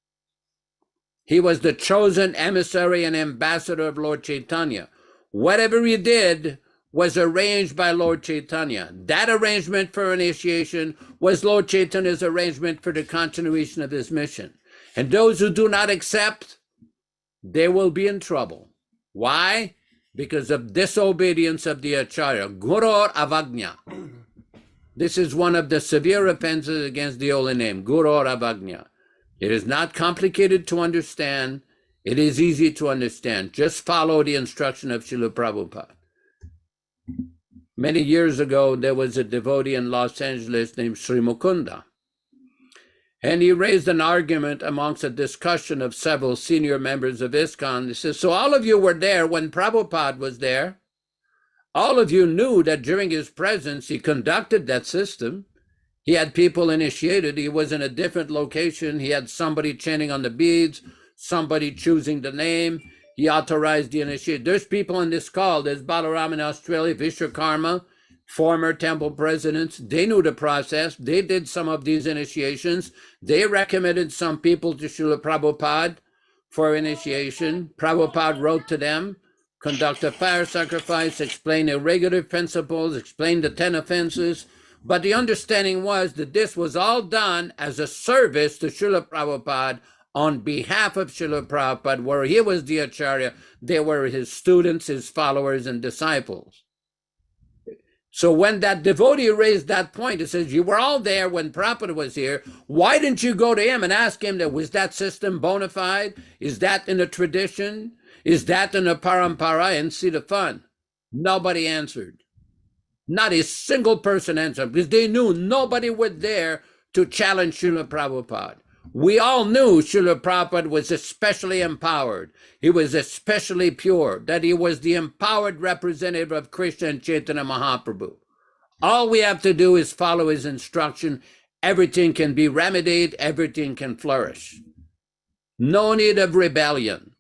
He was the chosen emissary and ambassador of Lord Chaitanya. Whatever he did was arranged by Lord Chaitanya. That arrangement for initiation was Lord Chaitanya's arrangement for the continuation of his mission. And those who do not accept, they will be in trouble. Why? Because of disobedience of the Acharya. Gurur Avagnya. This is one of the severe offenses against the holy name, Gurur Avagnya. It is not complicated to understand. It is easy to understand. Just follow the instruction of Srila Prabhupada. Many years ago, there was a devotee in Los Angeles named Sri Mukunda. And he raised an argument amongst a discussion of several senior members of ISKCON. He says, so all of you were there when Prabhupada was there. All of you knew that during his presence, he conducted that system. He had people initiated. He was in a different location. He had somebody chanting on the beads, somebody choosing the name. He authorized the initiation. There's people in this call. There's Balaram in Australia, Vishwakarma, former temple presidents. They knew the process. They did some of these initiations. They recommended some people to Srila Prabhupada for initiation. Prabhupada wrote to them, conduct a fire sacrifice, explain irregular principles, explain the 10 offenses. But the understanding was that this was all done as a service to Srila Prabhupada on behalf of Srila Prabhupada, where he was the Acharya, they were his students, his followers, and disciples. So when that devotee raised that point, he says, you were all there when Prabhupada was here. Why didn't you go to him and ask him that was that system bona fide? Is that in a tradition? Is that in a parampara? And see the fun. Nobody answered. Not a single person answered, because they knew nobody was there to challenge Srila Prabhupada. We all knew Srila Prabhupada was especially empowered. He was especially pure, that he was the empowered representative of Krishna and Chaitanya Mahaprabhu. All we have to do is follow his instruction. Everything can be remedied. Everything can flourish. No need of rebellion.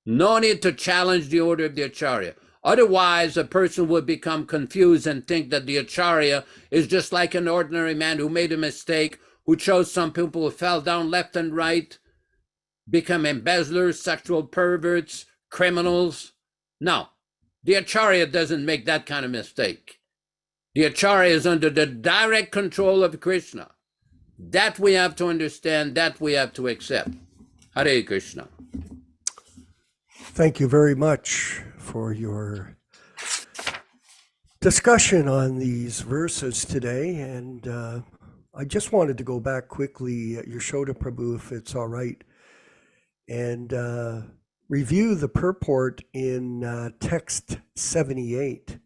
No need to challenge the order of the Acharya. Otherwise, a person would become confused and think that the Acharya is just like an ordinary man who made a mistake, who chose some people who fell down left and right, become embezzlers, sexual perverts, criminals. No, the Acharya doesn't make that kind of mistake. The Acharya is under the direct control of Krishna. That we have to understand, that we have to accept. Hare Krishna. Thank you very much for your discussion on these verses today. And I just wanted to go back quickly, Yaśodā Prabhu, if it's all right, and review the purport in text 78,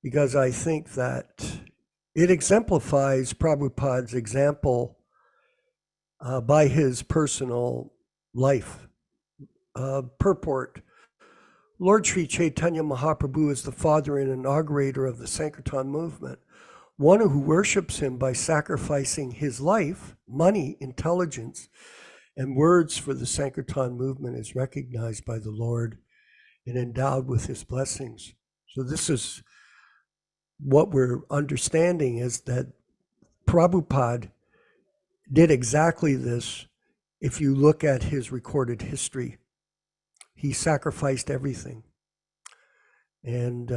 because I think that it exemplifies Prabhupada's example by his personal life. Purport: Lord Sri Chaitanya Mahaprabhu is the father and inaugurator of the Sankirtan movement. One who worships him by sacrificing his life, money, intelligence, and words for the Sankirtan movement is recognized by the Lord and endowed with his blessings. So this is what we're understanding, is that Prabhupada did exactly this. If you look at his recorded history, he sacrificed everything and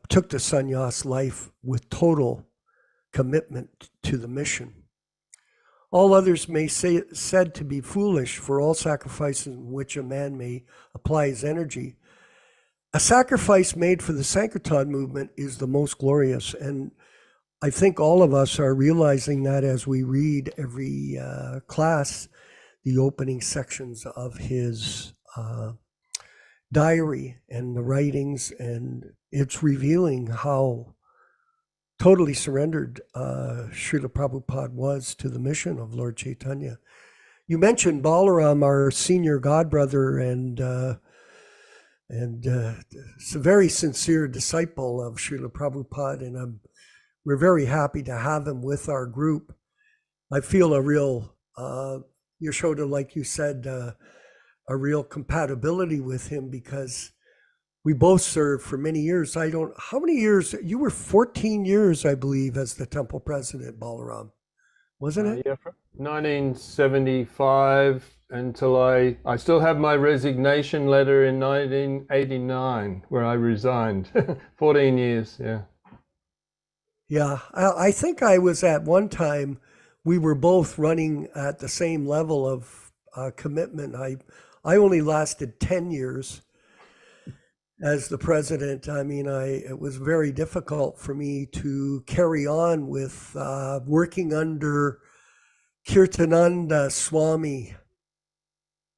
took the sannyas life with total commitment to the mission. All others may say said to be foolish, for all sacrifices in which a man may apply his energy. A sacrifice made for the Sankirtan movement is the most glorious, and I think all of us are realizing that as we read every class the opening sections of his diary and the writings, and it's revealing how totally surrendered Srila Prabhupada was to the mission of Lord Chaitanya. You mentioned Balaram, our senior godbrother, and it's a very sincere disciple of Srila Prabhupada, and we're very happy to have him with our group. I feel a real, Yaśodā, like you said, a real compatibility with him, because we both served for many years. How many years? You were 14 years, I believe, as the temple president, Balaram. wasn't it? Yeah, from 1975 until I still have my resignation letter in 1989 where I resigned. 14 years, yeah. Yeah, I think I was at one time, we were both running at the same level of commitment. I only lasted 10 years as the president. I mean, it was very difficult for me to carry on with working under Caitanya-caritāmṛta Swami.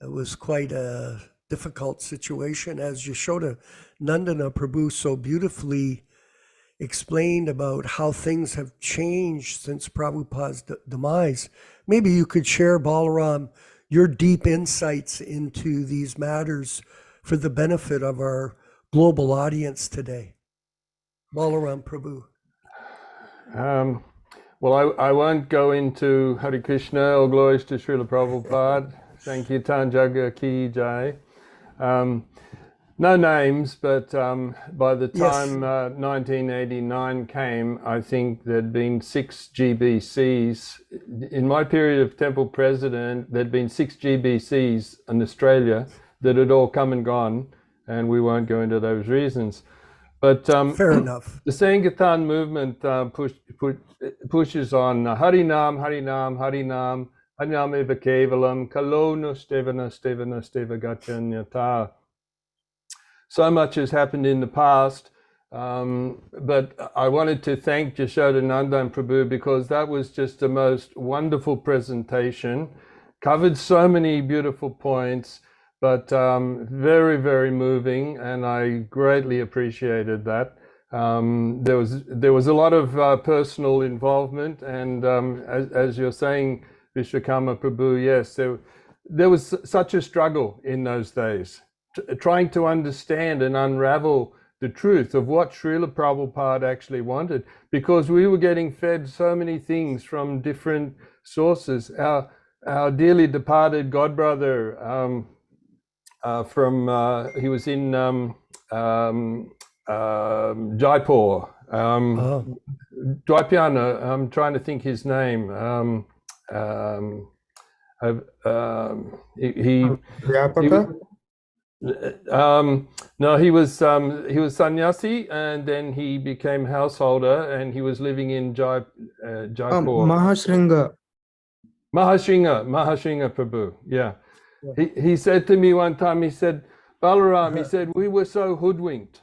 It was quite a difficult situation, as Yaśodā-nandana Prabhu so beautifully explained about how things have changed since Prabhupada's demise. Maybe you could share, Balaram, your deep insights into these matters for the benefit of our global audience today. Balaram Prabhu. Well, I won't go into Hare Krishna, all glories to Srila Prabhupada. Sankirtan Jaga Ki Jai. No names, but by the time 1989 came, I think there'd been 6 GBCs. In my period of temple president, there'd been 6 GBCs in Australia that had all come and gone, and we won't go into those reasons. But fair enough. The Sankirtan movement pushes on Harinam, Harinam, Harinam, Harinam eva kevalam, kalo nusteva nusteva nusteva Caitanya-caritāmṛta. So much has happened in the past, but I wanted to thank Yaśodā-nandana Prabhu because that was just the most wonderful presentation, covered so many beautiful points, but very, very moving, and I greatly appreciated that. There was a lot of personal involvement, and as you're saying, Vishwakarma Prabhu, yes, there was such a struggle in those days, trying to understand and unravel the truth of what Srila Prabhupada actually wanted, because we were getting fed so many things from different sources. Our dearly departed godbrother he was in Jaipur, Dwaipyana, I'm trying to think his name. No, he was sannyasi, and then he became householder, and he was living in Jaipur. Mahashringa Prabhu. Yeah. He said to me one time, he said, Balaram, he said, we were so hoodwinked.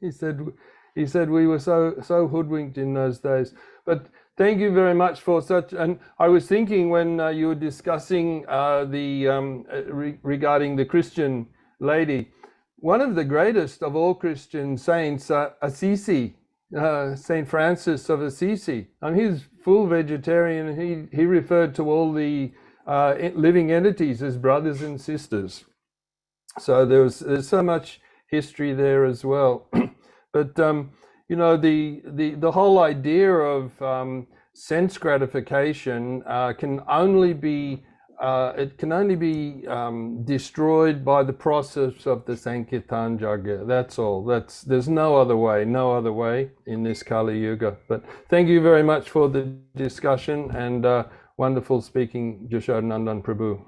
he said we were so hoodwinked in those days. But thank you very much for such. And I was thinking when you were discussing regarding the Christian lady, one of the greatest of all Christian saints, Assisi, Saint Francis of Assisi. And he's full vegetarian. He referred to all the living entities as brothers and sisters. So there's so much history there as well. But you know, the whole idea of sense gratification can only be destroyed by the process of the Sankirtan Jagya. That's all. There's no other way in this Kali Yuga. But thank you very much for the discussion, and wonderful speaking, Yaśodā-nandana Prabhu.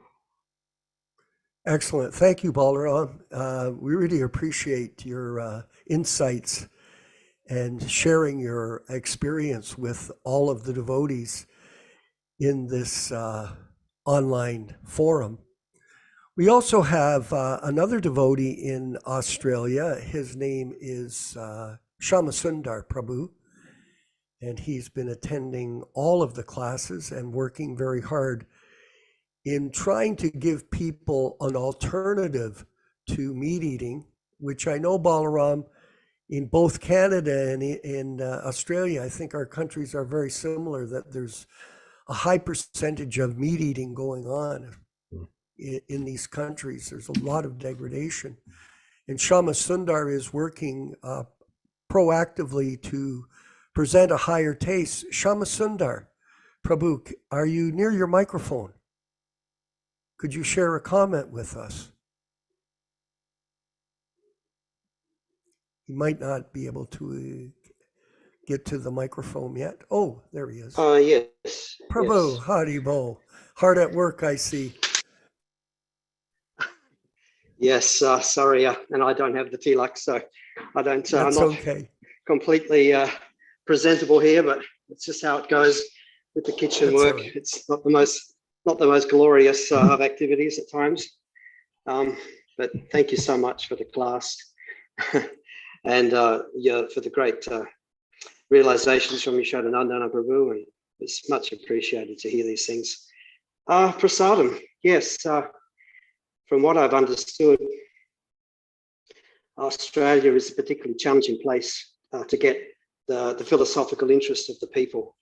Excellent. Thank you, Balaram. We really appreciate your insights and sharing your experience with all of the devotees in this online forum. We also have another devotee in Australia. His name is Shyamasundar Prabhu, and he's been attending all of the classes and working very hard in trying to give people an alternative to meat eating, which I know, Balaram, in both Canada and in Australia, I think our countries are very similar, that there's a high percentage of meat eating going on in these countries. There's a lot of degradation. And Shyamasundar is working proactively to present a higher taste. Shyamasundar Prabhu, are you near your microphone? Could you share a comment with us? You might not be able to get to the microphone yet. Oh, there he is. Yes. Prabhu, Yes. Haribo. Hard at work, I see. Yes. Sorry, and I don't have the tilak, so I don't. I'm That's not okay. completely presentable here, but it's just how it goes with the kitchen That's all work. right. It's not the most glorious of activities at times. But thank you so much for the class, and for the great realizations from Yaśodā-nandana Prabhu, and it's much appreciated to hear these things. Prasadam, yes. From what I've understood, Australia is a particularly challenging place to get the philosophical interest of the people.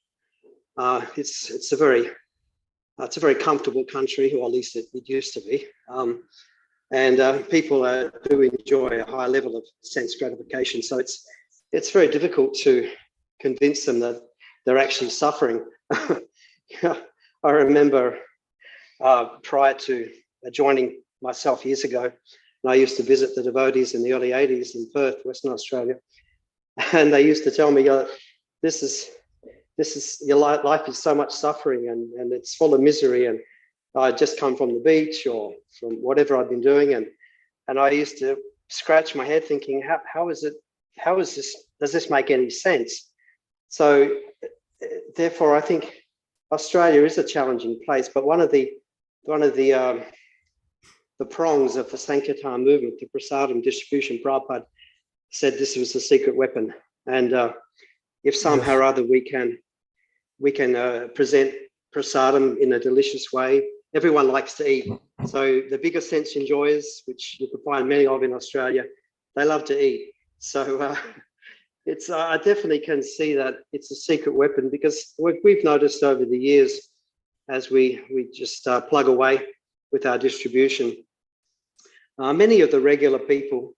It's a very comfortable country, or at least it used to be, and people do enjoy a high level of sense gratification. So it's very difficult to convince them that they're actually suffering. I remember prior to joining myself years ago, and I used to visit the devotees in the early 80s in Perth, Western Australia, and they used to tell me, this is your life is so much suffering, and it's full of misery, and I just come from the beach or from whatever I've been doing, and I used to scratch my head thinking, how is this, does this make any sense? So therefore I think Australia is a challenging place, but one of the prongs of the Sankirtan movement, the prasadam distribution, Prabhupada said this was the secret weapon. And if somehow or other we can present prasadam in a delicious way, everyone likes to eat. So the bigger sense enjoyers, which you can find many of in Australia, they love to eat. So it's I definitely can see that it's a secret weapon, because we've noticed over the years, as we just plug away with our distribution, many of the regular people,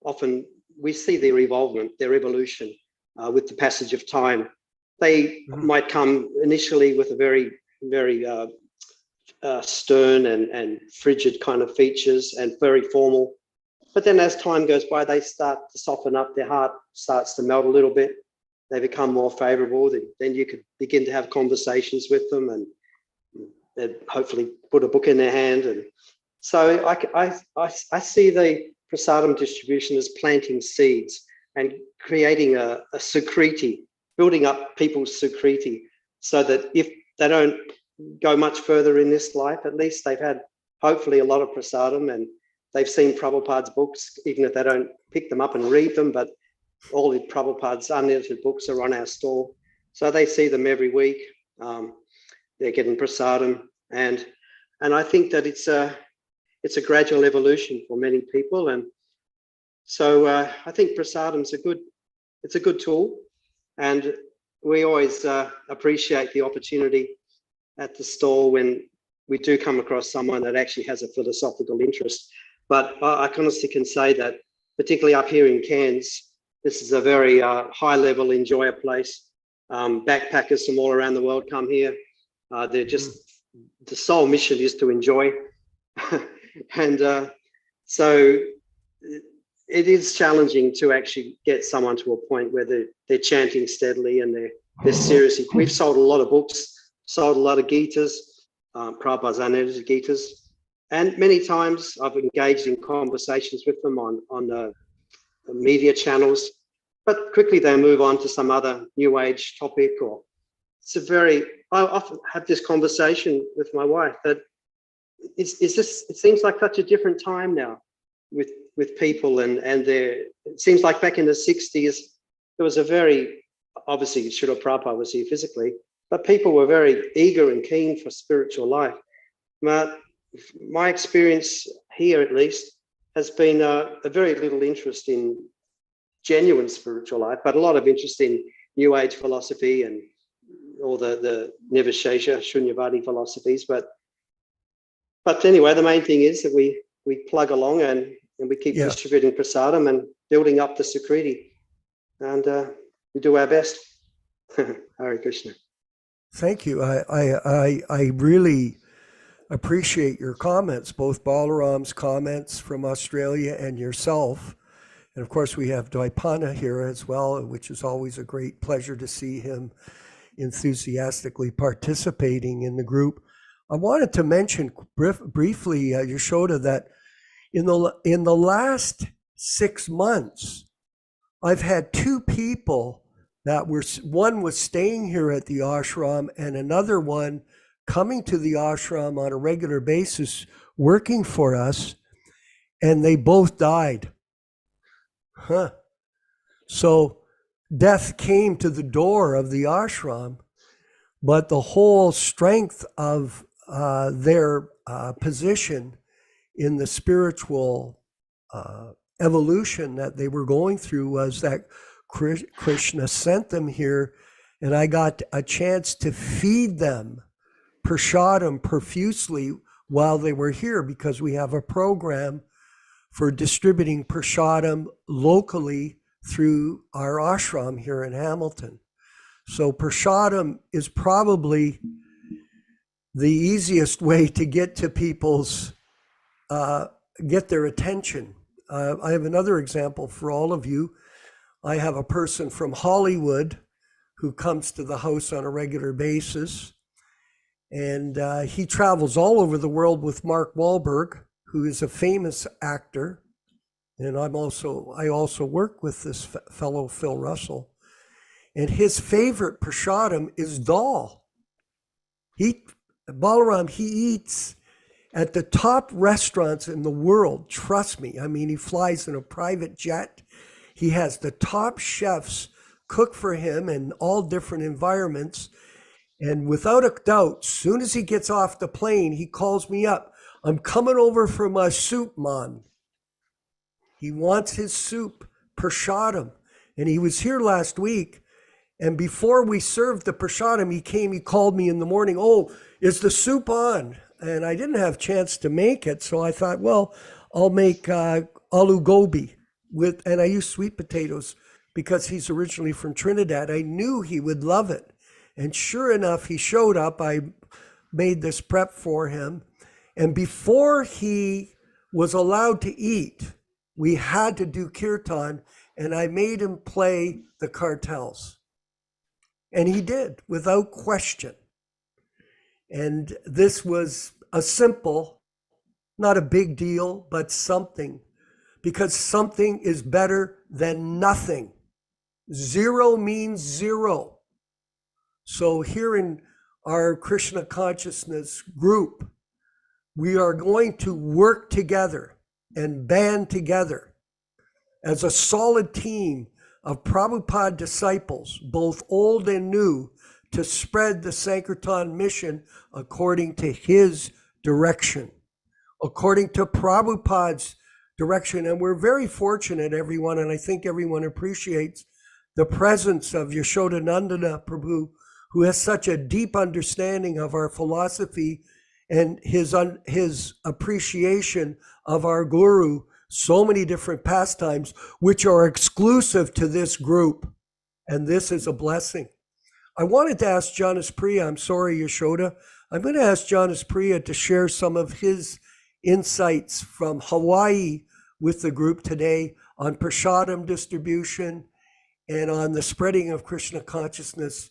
often we see their evolvement, their evolution with the passage of time. They might come initially with a very, very stern and frigid kind of features and very formal. But then as time goes by, they start to soften up, their heart starts to melt a little bit. They become more favorable. Then you could begin to have conversations with them, and they'd hopefully put a book in their hand. And so I see the prasadam distribution as planting seeds and creating a sukriti, building up people's sukriti, so that if they don't go much further in this life, at least they've had hopefully a lot of prasadam, and they've seen Prabhupada's books, even if they don't pick them up and read them, but all the Prabhupada's unedited books are on our stall. So they see them every week. They're getting prasadam, and I think that it's a gradual evolution for many people. And so I think prasadam's it's a good tool, and we always appreciate the opportunity at the stall when we do come across someone that actually has a philosophical interest. But I honestly can say that, particularly up here in Cairns, this is a very high-level enjoyer place. Backpackers from all around the world come here. They're just, the sole mission is to enjoy. And so it is challenging to actually get someone to a point where they're chanting steadily and they're seriously. We've sold a lot of books, sold a lot of Gitas, Prabhupada's unedited Gitas, and many times I've engaged in conversations with them on the media channels, but quickly they move on to some other new age topic, or I often have this conversation with my wife that it seems like such a different time now with people, and it seems like back in the 60s, there was a very, obviously Srila Prabhupada was here physically, but people were very eager and keen for spiritual life. But my experience here, at least, has been a very little interest in genuine spiritual life, but a lot of interest in New Age philosophy and all the Nirvishesha, Shunyavadi philosophies. But anyway, the main thing is that we plug along and we keep distributing prasadam and building up the sukriti, and we do our best. Hare Krishna. Thank you. I really appreciate your comments, both Balaram's comments from Australia and yourself. And of course, we have Dvaipana here as well, which is always a great pleasure to see him enthusiastically participating in the group. I wanted to mention briefly, Yaśodā, that in the last 6 months, I've had 2 people that one was staying here at the ashram and another one coming to the ashram on a regular basis, working for us, and they both died. So death came to the door of the ashram, but the whole strength of their position in the spiritual evolution that they were going through was that Krishna sent them here, and I got a chance to feed them prasadam profusely while they were here, because we have a program for distributing prasadam locally through our ashram here in Hamilton. So prasadam is probably the easiest way to get to people's, get their attention. I have another example for all of you. I have a person from Hollywood who comes to the house on a regular basis, and he travels all over the world with Mark Wahlberg, who is a famous actor. And I also work with this fellow Phil Russell, and his favorite prasadam is dal. Balaram, he eats at the top restaurants in the world. Trust me. I mean, he flies in a private jet. He has the top chefs cook for him in all different environments. And without a doubt, soon as he gets off the plane, he calls me up. I'm coming over for my soup, man. He wants his soup, prasadam. And he was here last week. And before we served the prasadam, he called me in the morning. Oh, is the soup on? And I didn't have a chance to make it. So I thought, well, I'll make aloo gobi and I use sweet potatoes because he's originally from Trinidad. I knew he would love it. And sure enough, he showed up. I made this prep for him. And before he was allowed to eat, we had to do kirtan, and I made him play the cartels. And he did, without question. And this was a simple, not a big deal, but something, because something is better than nothing. 0 means 0. So here in our Krishna Consciousness group, we are going to work together and band together as a solid team of Prabhupada disciples, both old and new, to spread the Sankirtan mission according to his direction, according to Prabhupada's direction. And we're very fortunate, everyone, and I think everyone appreciates the presence of Yaśodā-nandana Prabhu, who has such a deep understanding of our philosophy and his appreciation of our guru, so many different pastimes, which are exclusive to this group. And this is a blessing. I wanted to ask Jonas Priya, I'm sorry, Yaśodā, I'm going to ask Jonas Priya to share some of his insights from Hawaii with the group today on prasadam distribution and on the spreading of Krishna consciousness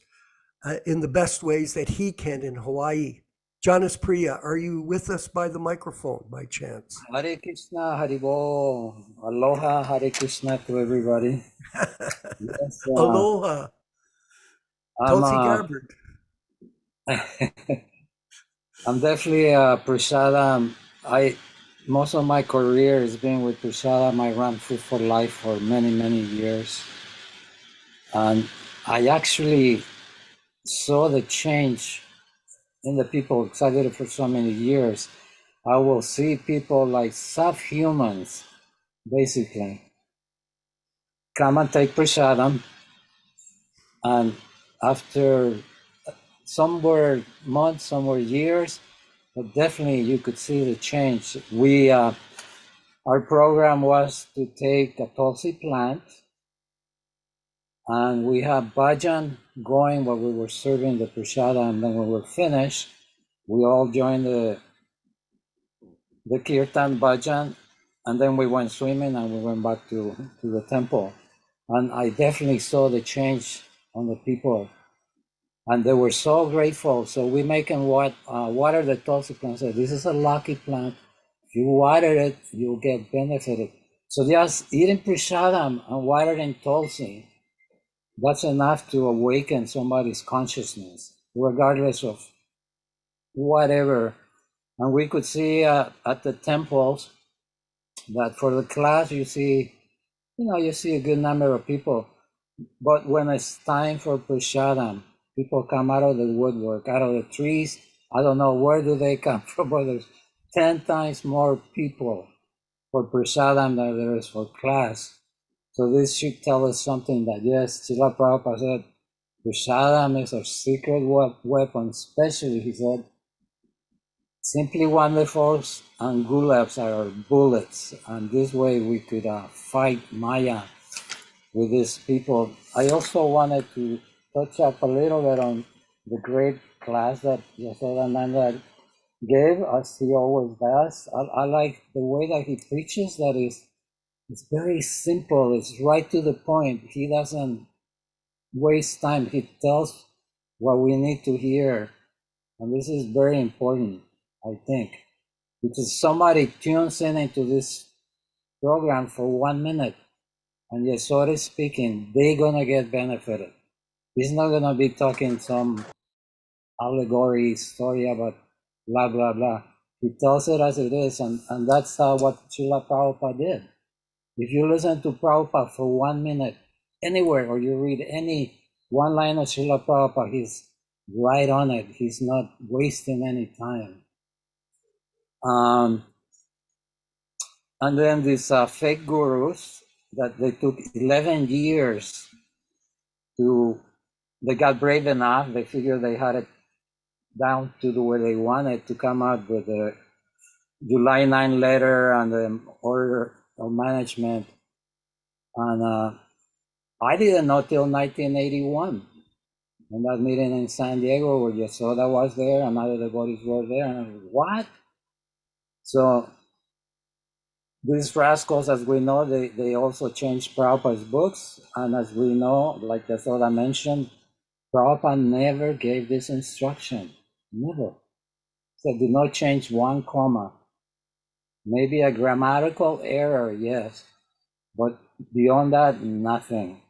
in the best ways that he can in Hawaii. Jonas Priya, are you with us by the microphone by chance? Hare Krishna, Haribo, Aloha, Hare Krishna to everybody. Yes, Aloha. I'm definitely prasadam. Most of my career has been with prasadam. I ran Food for Life for many, many years. And I actually saw the change in the people, because I did it for so many years. I will see people like subhumans, basically, come and take prasadam, and after some were months, some were years, but definitely you could see the change. Our program was to take a tulsi plant, and we have bhajan going while we were serving the prasadam, and then when we were finished, we all joined the kirtan bhajan, and then we went swimming and we went back to the temple. And I definitely saw the change on the people. And they were so grateful. So we make them water the tulsi plant. So this is a lucky plant. If you water it, you'll get benefited. So just eating prasadam and watering tulsi, that's enough to awaken somebody's consciousness, regardless of whatever. And we could see at the temples that for the class, you see a good number of people. But when it's time for prasadam, people come out of the woodwork, out of the trees. I don't know where do they come from, but there's 10 times more people for prasadam than there is for class. So this should tell us something that, yes, Srila Prabhupada said, prasadam is our secret weapon, especially, he said, simply wonderfuls and gulabs are our bullets. And this way we could fight Maya with these people. I also wanted to touch up a little bit on the great class that Yaśodā-nandana gave, as he always does. I like the way that he preaches, that it's very simple, it's right to the point. He doesn't waste time, he tells what we need to hear. And this is very important, I think, because somebody tunes in into this program for 1 minute, and Yasoda is speaking, they're gonna get benefited. He's not gonna be talking some allegory story about blah, blah, blah. He tells it as it is, and that's what Srila Prabhupada did. If you listen to Prabhupada for 1 minute, anywhere, or you read any one line of Srila Prabhupada, he's right on it. He's not wasting any time. And then these fake gurus that they took 11 years they got brave enough, they figured they had it down to the way they wanted to come out with the July 9 letter and the order of management. And I didn't know till 1981, in that meeting in San Diego where Yasoda was there and other devotees were there, and I was, what? So these rascals, as we know, they also changed Prabhupada's books, and as we know, like Yasoda mentioned, Prabhupada never gave this instruction, never. So do not change one comma. Maybe a grammatical error, yes, but beyond that, nothing.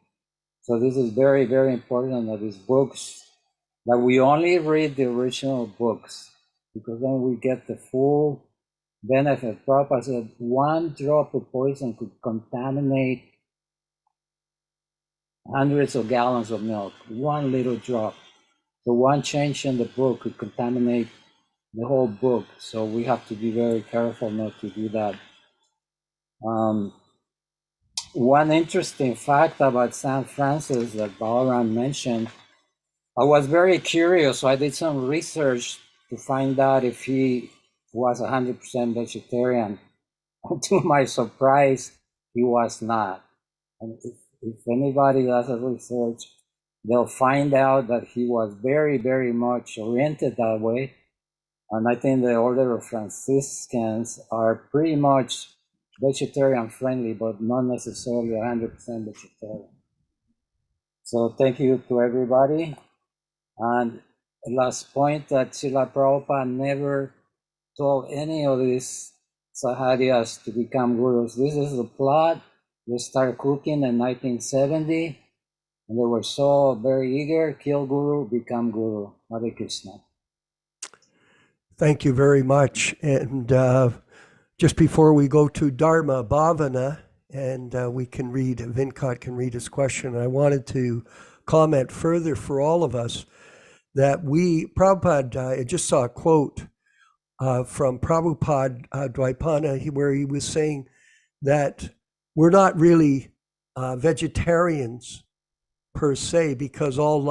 So this is very, very important that these books, that we only read the original books, because then we get the full benefit. Prabhupada said 1 drop of poison could contaminate hundreds of gallons of milk, 1 little drop. So 1 change in the book could contaminate the whole book. So we have to be very careful not to do that. One interesting fact about St. Francis that Balaram mentioned, I was very curious, so I did some research to find out if he was 100% vegetarian. To my surprise, he was not. And if anybody does a research, they'll find out that he was very, very much oriented that way. And I think the Order of Franciscans are pretty much vegetarian friendly, but not necessarily 100% vegetarian. So thank you to everybody. And last point, that Srila Prabhupada never told any of these Saharyas to become gurus. This is the plot. They started cooking in 1970, and they were so very eager, kill guru, become guru. Hare Krishna. Thank you very much. And just before we go to Dharma Bhavana, and we can read, Vinkat can read his question, I wanted to comment further for all of us that Prabhupada, I just saw a quote from Prabhupada Dvaipana, where he was saying that we're not really vegetarians per se, because all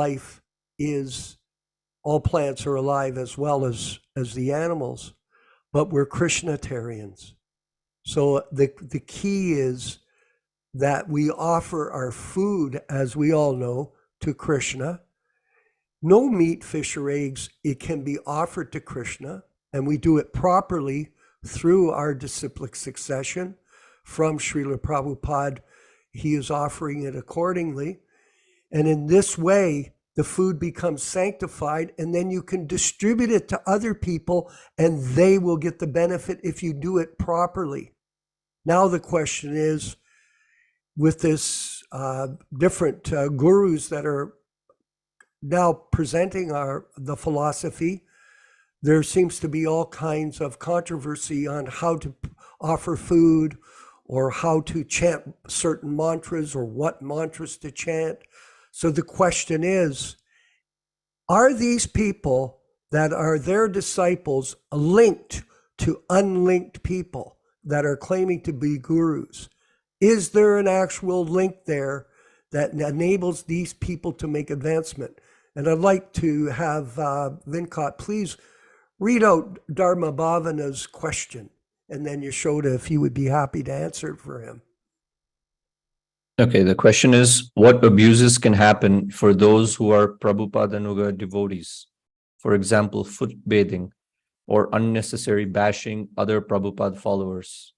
plants are alive as well as the animals, but we're Krishnatarians. So the key is that we offer our food, as we all know, to Krishna. No meat, fish, or eggs, it can be offered to Krishna, and we do it properly through our disciplic succession. from Srila Prabhupada, he is offering it accordingly. And in this way, the food becomes sanctified, and then you can distribute it to other people, and they will get the benefit if you do it properly. Now the question is, with this different gurus that are now presenting the philosophy, there seems to be all kinds of controversy on how to offer food or how to chant certain mantras or what mantras to chant. So the question is, are these people that are their disciples linked to unlinked people that are claiming to be gurus? Is there an actual link there that enables these people to make advancement? And I'd like to have Vinkat please read out Dharma Bhavana's question, and then Yaśodā, if you would be happy to answer it for him. Okay, the question is, what abuses can happen for those who are Prabhupada devotees? For example, foot bathing or unnecessary bashing other Prabhupada followers.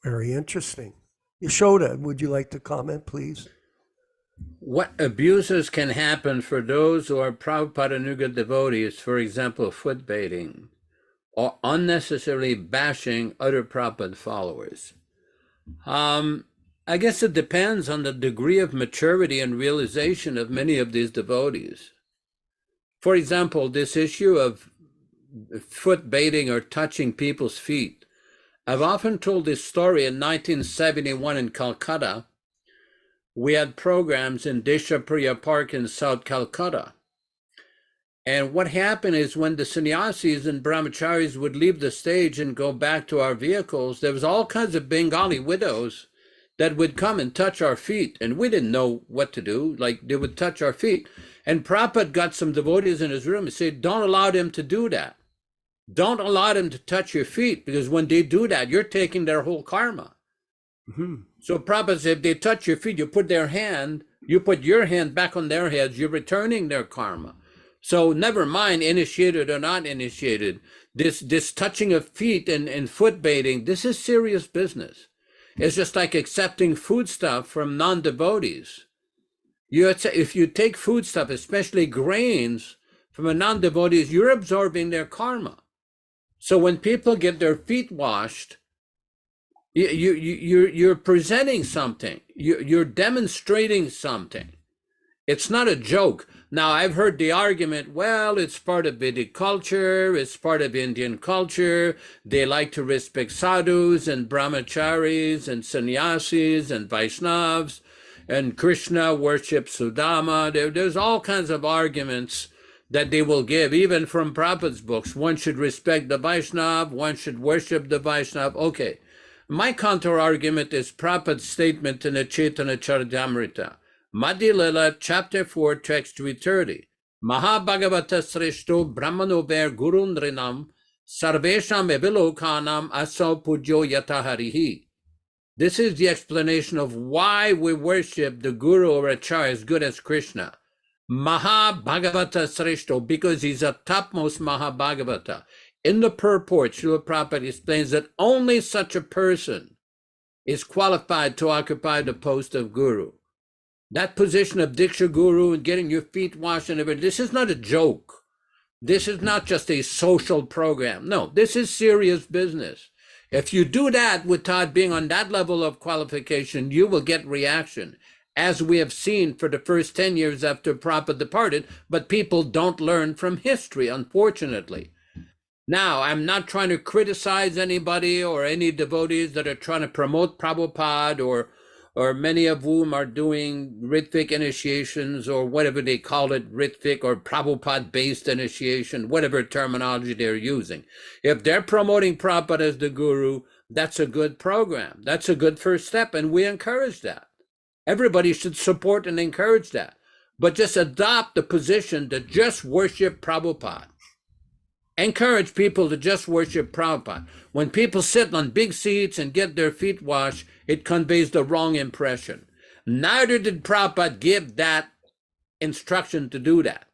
Very interesting. Yaśodā, would you like to comment, please? What abuses can happen for those who are Prabhupada devotees, for example, foot bathing or unnecessarily bashing other Prabhupada followers? I guess it depends on the degree of maturity and realization of many of these devotees. For example, this issue of foot bathing or touching people's feet. I've often told this story. In 1971 in Calcutta, we had programs in Deshapriya Park in South Calcutta. And what happened is when the sannyasis and brahmacharis would leave the stage and go back to our vehicles, there was all kinds of Bengali widows that would come and touch our feet. And we didn't know what to do. Like, they would touch our feet. And Prabhupada got some devotees in his room and said, don't allow them to do that. Don't allow them to touch your feet, because when they do that, you're taking their whole karma. So Prabhupada said, if they touch your feet, you put your hand back on their heads, you're returning their karma. So never mind initiated or not initiated, this touching of feet and foot bathing, this is serious business. It's just like accepting foodstuff from non-devotees. If you take foodstuff, especially grains, from a non-devotee, you're absorbing their karma. So when people get their feet washed, you're presenting something. You're demonstrating something. It's not a joke. Now, I've heard the argument, well, it's part of Vedic culture, it's part of Indian culture. They like to respect sadhus and brahmacharis and sannyasis and Vaishnavas, and Krishna worships Sudama. There's all kinds of arguments that they will give, even from Prabhupada's books. One should respect the Vaishnava, one should worship the Vaishnava. Okay. My counter-argument is Prabhupada's statement in the Caitanya-caritāmṛta. Madhya Lila, chapter 4, text 330. Mahabhagavata sreshto brahmano ver gurundrinam sarvesham evilokanam aso pujo yataharihi. This is the explanation of why we worship the Guru or Acharya as good as Krishna. Mahabhagavata sreshto, because he's a topmost Mahabhagavata. In the purport, Srila Prabhupada explains that only such a person is qualified to occupy the post of Guru. That position of Diksha Guru and getting your feet washed and everything, this is not a joke. This is not just a social program. No, this is serious business. If you do that without being on that level of qualification, you will get reaction, as we have seen for the first 10 years after Prabhupada departed, but people don't learn from history, unfortunately. Now, I'm not trying to criticize anybody or any devotees that are trying to promote Prabhupada or many of whom are doing Ritvik initiations or whatever they call it, Ritvik or Prabhupada-based initiation, whatever terminology they're using. If they're promoting Prabhupada as the Guru, that's a good program. That's a good first step, and we encourage that. Everybody should support and encourage that. But just adopt the position to just worship Prabhupada. Encourage people to just worship Prabhupada. When people sit on big seats and get their feet washed, it conveys the wrong impression. Neither did Prabhupada give that instruction to do that.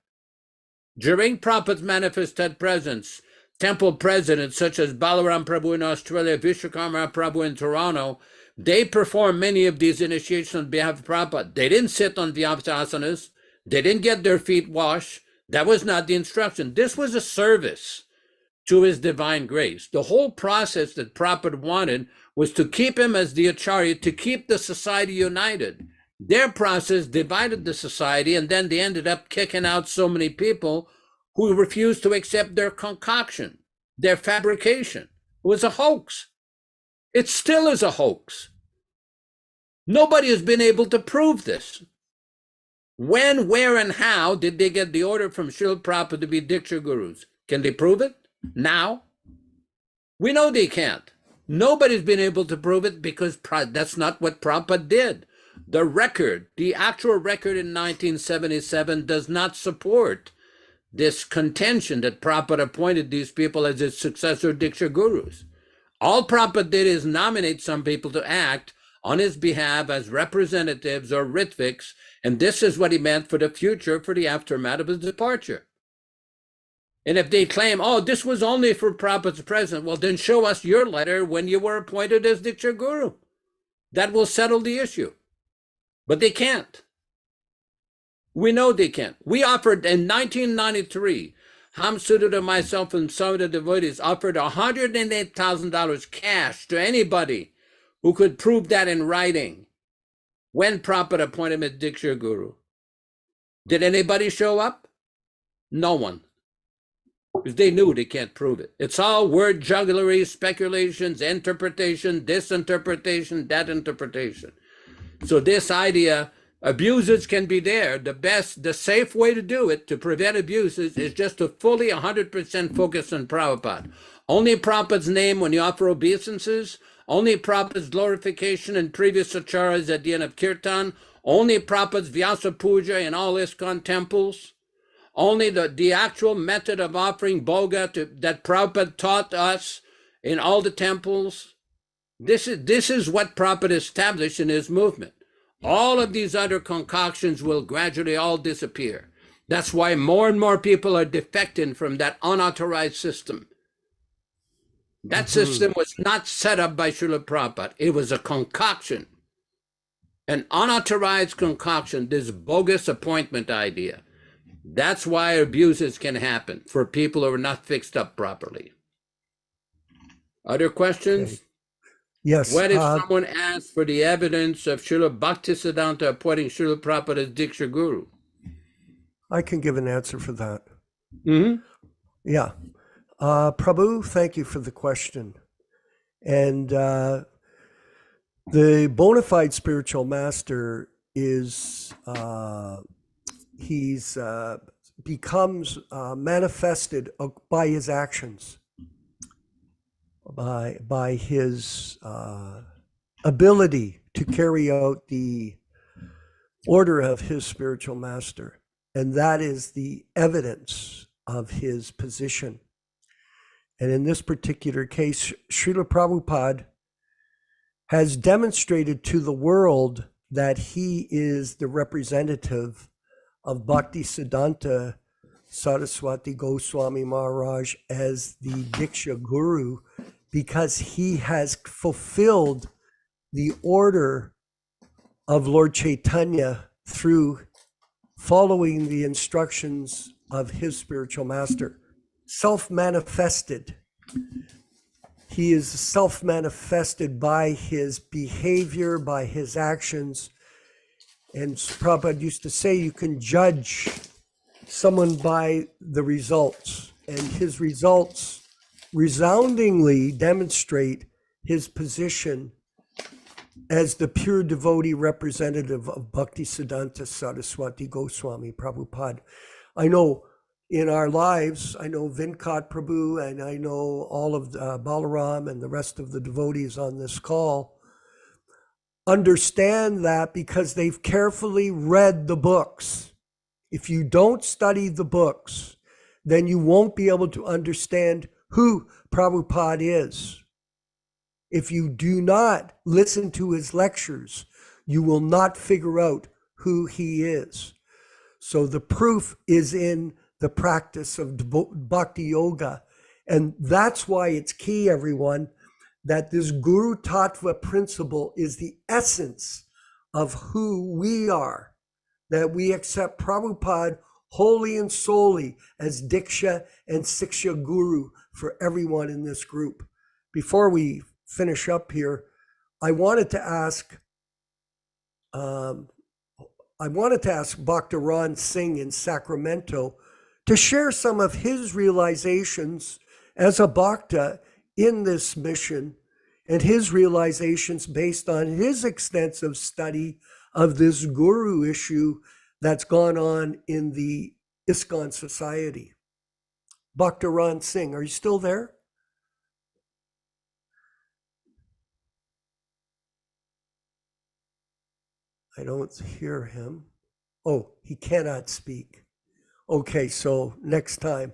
During Prabhupada's manifested presence, temple presidents such as Balaram Prabhu in Australia, Vishwakarma Prabhu in Toronto, they performed many of these initiations on behalf of Prabhupada. They didn't sit on Vyavasasanas. They didn't get their feet washed. That was not the instruction. This was a service to his divine grace. The whole process that Prabhupada wanted was to keep him as the Acharya, to keep the society united. Their process divided the society, and then they ended up kicking out so many people who refused to accept their concoction, their fabrication. It was a hoax. It still is a hoax. Nobody has been able to prove this. When, where, and how did they get the order from Srila Prabhupada to be Diksha Gurus? Can they prove it now? We know they can't. Nobody's been able to prove it because that's not what Prabhupada did. The record, the actual record in 1977 does not support this contention that Prabhupada appointed these people as his successor Diksha Gurus. All Prabhupada did is nominate some people to act on his behalf as representatives or Ritviks, and this is what he meant for the future, for the aftermath of his departure. And if they claim, oh, this was only for Prabhupada's presence, well, then show us your letter when you were appointed as Diksha Guru. That will settle the issue. But they can't. We know they can't. We offered in 1993, Hamsuddha, myself, and some of the devotees offered $108,000 cash to anybody who could prove that in writing when Prabhupada appointed him as Diksha Guru. Did anybody show up? No one. Because they knew they can't prove it. It's all word jugglery, speculations, interpretation, this interpretation, that interpretation. So this idea, abuses can be there. The safe way to do it, to prevent abuses, is just to fully 100% focus on Prabhupada. Only Prabhupada's name when you offer obeisances, only Prabhupada's glorification and previous acharyas at the end of Kirtan, only Prabhupada's Vyasa Puja in all ISKCON temples, only the actual method of offering bhoga that Prabhupada taught us in all the temples. This is what Prabhupada established in his movement. All of these other concoctions will gradually all disappear. That's why more and more people are defecting from that unauthorized system. That system was not set up by Srila Prabhupada. It was a concoction, an unauthorized concoction, this bogus appointment idea. That's why abuses can happen for people who are not fixed up properly. Other questions? Okay. Yes. What if someone asks for the evidence of Srila Bhaktisiddhanta appointing Srila Prabhupada as Diksha Guru? I can give an answer for that. Mm-hmm. Yeah. Prabhu, thank you for the question. And the bona fide spiritual master is, he's becomes manifested by his actions, by his ability to carry out the order of his spiritual master. And that is the evidence of his position. And in this particular case, Srila Prabhupada has demonstrated to the world that he is the representative of Bhaktisiddhanta Saraswati Goswami Maharaj as the Diksha Guru, because he has fulfilled the order of Lord Chaitanya through following the instructions of his spiritual master. Self-manifested. He is self-manifested by his behavior, by his actions. And Prabhupada used to say you can judge someone by the results, and his results resoundingly demonstrate his position as the pure devotee representative of Bhaktisiddhanta Saraswati Goswami Prabhupada. I know in our lives, I know Vinkat Prabhu, and I know all of Balaram and the rest of the devotees on this call understand that because they've carefully read the books. If you don't study the books, then you won't be able to understand who Prabhupada is. If you do not listen to his lectures, you will not figure out who he is. So the proof is in the practice of bhakti yoga And that's why it's key, everyone, that this Guru Tattva principle is the essence of who we are, that we accept Prabhupada wholly and solely as Diksha and Siksha Guru for everyone in this group. Before we finish up here, I wanted to ask Bhakta Ron Singh in Sacramento to share some of his realizations as a Bhakta in this mission and his realizations based on his extensive study of this guru issue that's gone on in the ISKCON society. Bhakta Ron Singh, are you still there? I don't hear him. Oh, he cannot speak. Okay, so next time.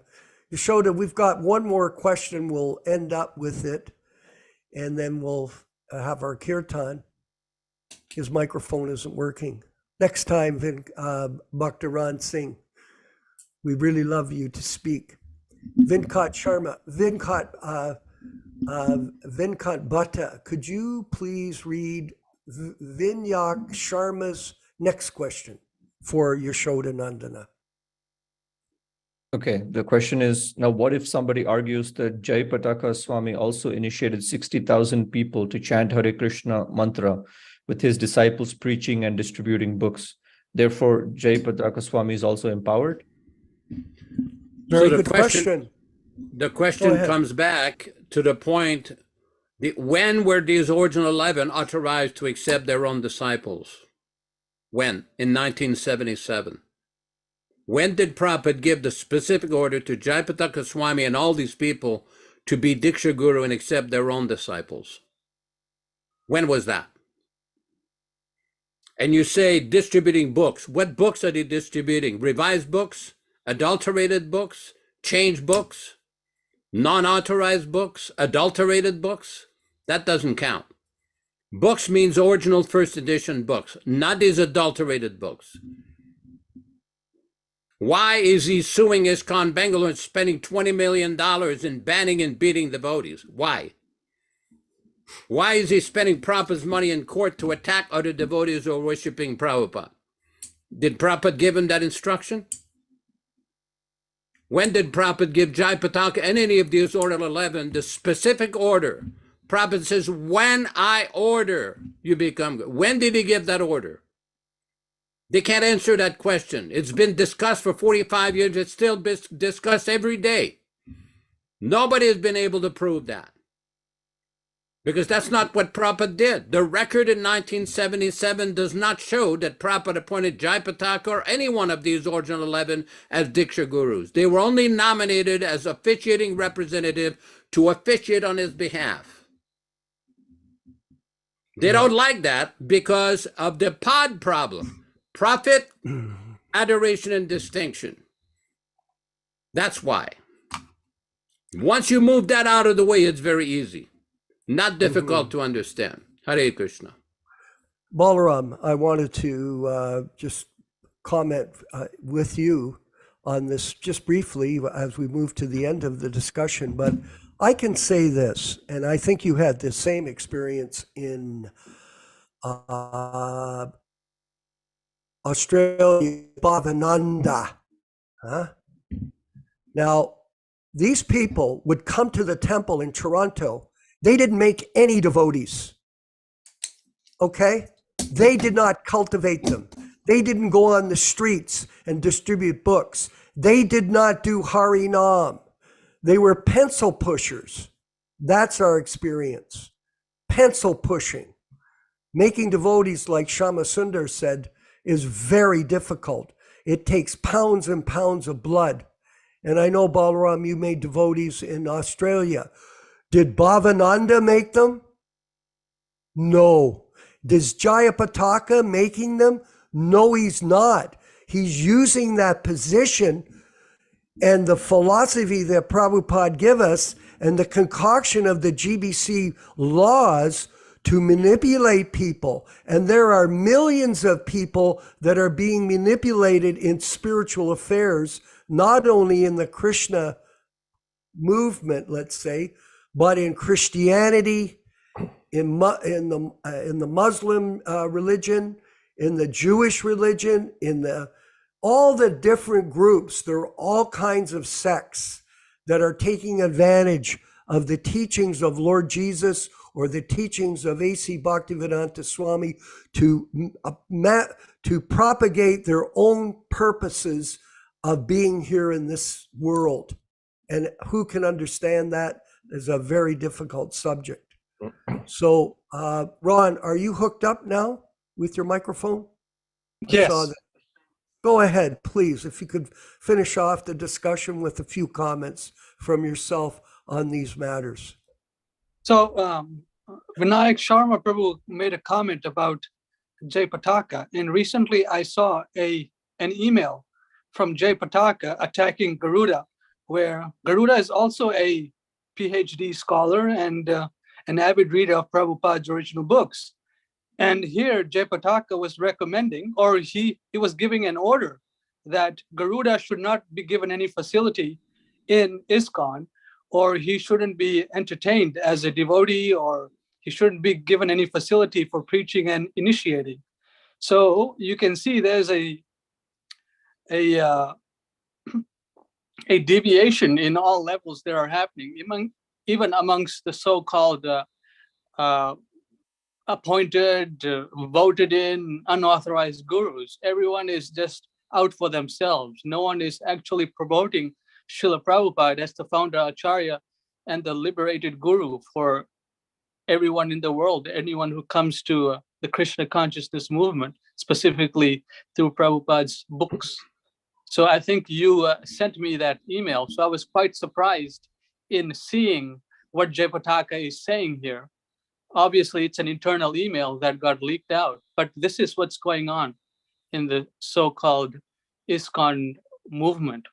Yaśodā, we've got one more question. We'll end up with it, and then we'll have our kirtan. His microphone isn't working. Next time, Bhakta Ron Singh, we really love you to speak. Venkat Sharma, Venkat Bhatta, could you please read Vinyak Sharma's next question for Yaśodā-nandana? Okay, the question is, now what if somebody argues that Jayapataka Swami also initiated 60,000 people to chant Hare Krishna mantra with his disciples preaching and distributing books? Therefore, Jayapataka Swami is also empowered? Very So good question. The question ahead. comes back to the point, when were these original 11 authorized to accept their own disciples? When? In 1977. When did Prabhupada give the specific order to Jayapataka Swami and all these people to be Diksha Guru and accept their own disciples? When was that? And you say distributing books. What books are they distributing? Revised books? Adulterated books? Changed books? Non-authorized books? Adulterated books? That doesn't count. Books means original first edition books, not these adulterated books. Why is he suing ISKCON Bangalore and spending $20 million in banning and beating devotees? Why? Why is he spending Prabhupada's money in court to attack other devotees who are worshiping Prabhupada? Did Prabhupada give him that instruction? When did Prabhupada give Jayapataka and any of these Order 11 the specific order? Prabhupada says, when I order, you become good. When did he give that order? They can't answer that question. It's been discussed for 45 years. It's still discussed every day. Nobody has been able to prove that. Because that's not what Prabhupada did. The record in 1977 does not show that Prabhupada appointed Jayapataka or any one of these original 11 as Diksha Gurus. They were only nominated as officiating representative to officiate on his behalf. They don't like that because of the pod problem. Profit, adoration, and distinction. That's why. Once you move that out of the way, it's very easy. Not difficult to understand. Hare Krishna. Balaram, I wanted to just comment with you on this just briefly as we move to the end of the discussion, but I can say this, and I think you had the same experience in Australia, Bhavananda. Now, these people would come to the temple in Toronto. They didn't make any devotees. Okay? They did not cultivate them. They didn't go on the streets and distribute books. They did not do Harinam. They were pencil pushers. That's our experience. Pencil pushing. Making devotees, like Shama Sundar said, is very difficult. It takes pounds and pounds of blood. And I know, Balaram, you made devotees in Australia. Did Bhavananda make them? No. Does Jayapataka making them? No, he's not. He's using that position and the philosophy that Prabhupada gave us and the concoction of the GBC laws to manipulate people. And there are millions of people that are being manipulated in spiritual affairs, not only in the Krishna movement, let's say, but in Christianity, in the Muslim religion, in the Jewish religion, all the different groups, there are all kinds of sects that are taking advantage of the teachings of Lord Jesus or the teachings of A.C. Bhaktivedanta Swami to propagate their own purposes of being here in this world. And who can understand that is a very difficult subject. So, Ron, are you hooked up now with your microphone? Yes. Go ahead, please, if you could finish off the discussion with a few comments from yourself on these matters. So Vinayak Sharma Prabhu made a comment about Jai Pataka, and recently I saw an email from Jai Pataka attacking Garuda, where Garuda is also a PhD scholar and an avid reader of Prabhupada's original books. And here Jai Pataka was recommending, or he was giving an order that Garuda should not be given any facility in ISKCON, or he shouldn't be entertained as a devotee, or he shouldn't be given any facility for preaching and initiating. So you can see there's a deviation in all levels that are happening, even amongst the so-called appointed, voted in, unauthorized gurus. Everyone is just out for themselves. No one is actually promoting Srila Prabhupada as the Founder-Ācārya and the liberated guru for everyone in the world, anyone who comes to the Krishna Consciousness movement, specifically through Prabhupada's books. So I think you sent me that email. So I was quite surprised in seeing what Jai Pataka is saying here. Obviously, it's an internal email that got leaked out, but this is what's going on in the so-called ISKCON movement.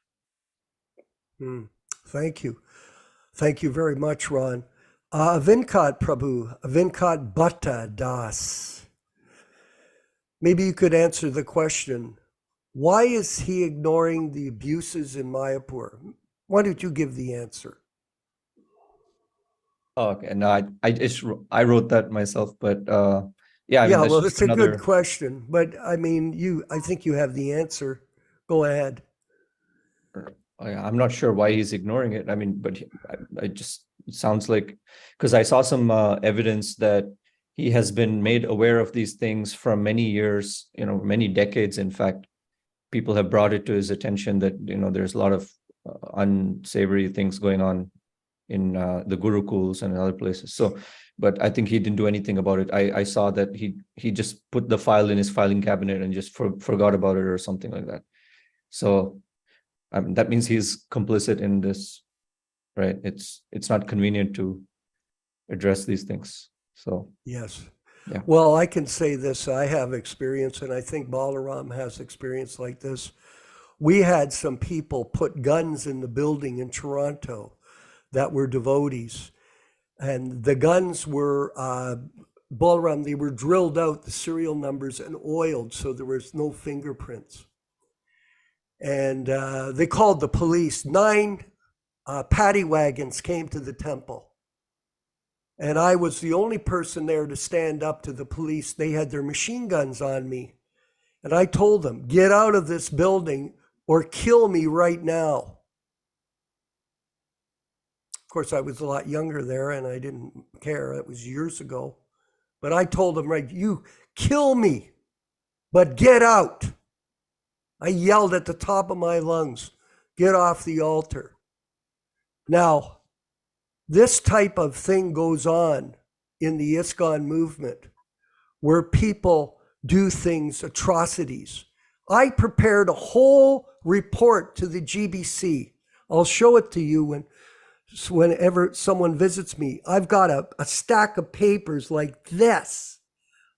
Thank you. Thank you very much, Ron. Venkat Prabhu, Venkat Bhatta Das. Maybe you could answer the question, why is he ignoring the abuses in Mayapur? Why don't you give the answer? Okay, no, I wrote that myself, but yeah. Well, it's a good question, but I mean, I think you have the answer. Go ahead. I'm not sure why he's ignoring it. I mean, but it sounds like, because I saw some evidence that he has been made aware of these things from many years, many decades. In fact, people have brought it to his attention that, there's a lot of unsavory things going on in the Gurukuls and other places. So, but I think he didn't do anything about it. I saw that he just put the file in his filing cabinet and just forgot about it or something like that. So that means he's complicit in this, right? It's not convenient to address these things. So yes. Yeah. Well, I can say this, I have experience, and I think Balaram has experience like this. We had some people put guns in the building in Toronto that were devotees. And the guns were, Balaram, they were drilled out, the serial numbers, and oiled, so there was no fingerprints. And they called the police. 9 paddy wagons came to the temple. And I was the only person there to stand up to the police. They had their machine guns on me. And I told them, get out of this building or kill me right now. Of course, I was a lot younger there and I didn't care. That was years ago. But I told them, right, you kill me, but get out. I yelled at the top of my lungs, get off the altar. Now, this type of thing goes on in the ISKCON movement where people do things, atrocities. I prepared a whole report to the GBC. I'll show it to you whenever someone visits me. I've got a stack of papers like this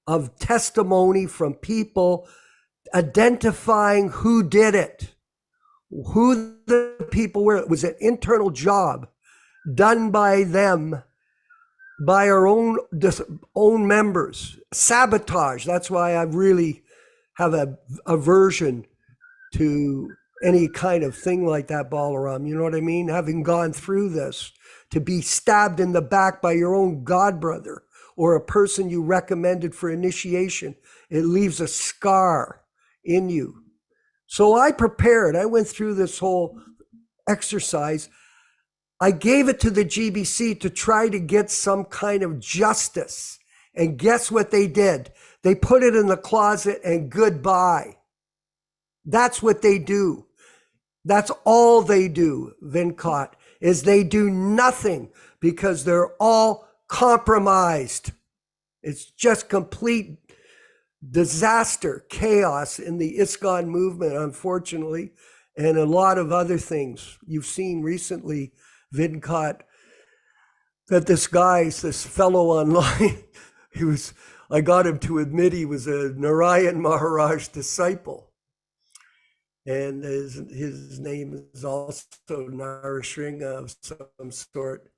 of testimony from people identifying who did it, who the people were. It was an internal job done by them, by our own members. Sabotage. That's why I really have a aversion to any kind of thing like that, Balaram. You know what I mean? Having gone through this, to be stabbed in the back by your own god brother or a person you recommended for initiation, it leaves a scar in you. So I prepared. I went through this whole exercise. I gave it to the GBC to try to get some kind of justice. And guess what they did? They put it in the closet and goodbye. That's what they do. That's all they do, Vinkat, is they do nothing because they're all compromised. It's just complete disaster, chaos in the ISKCON movement, unfortunately, and a lot of other things. You've seen recently, Vinkat, that this fellow online, I got him to admit he was a Narayan Maharaj disciple. And his name is also Narasringa of some sort.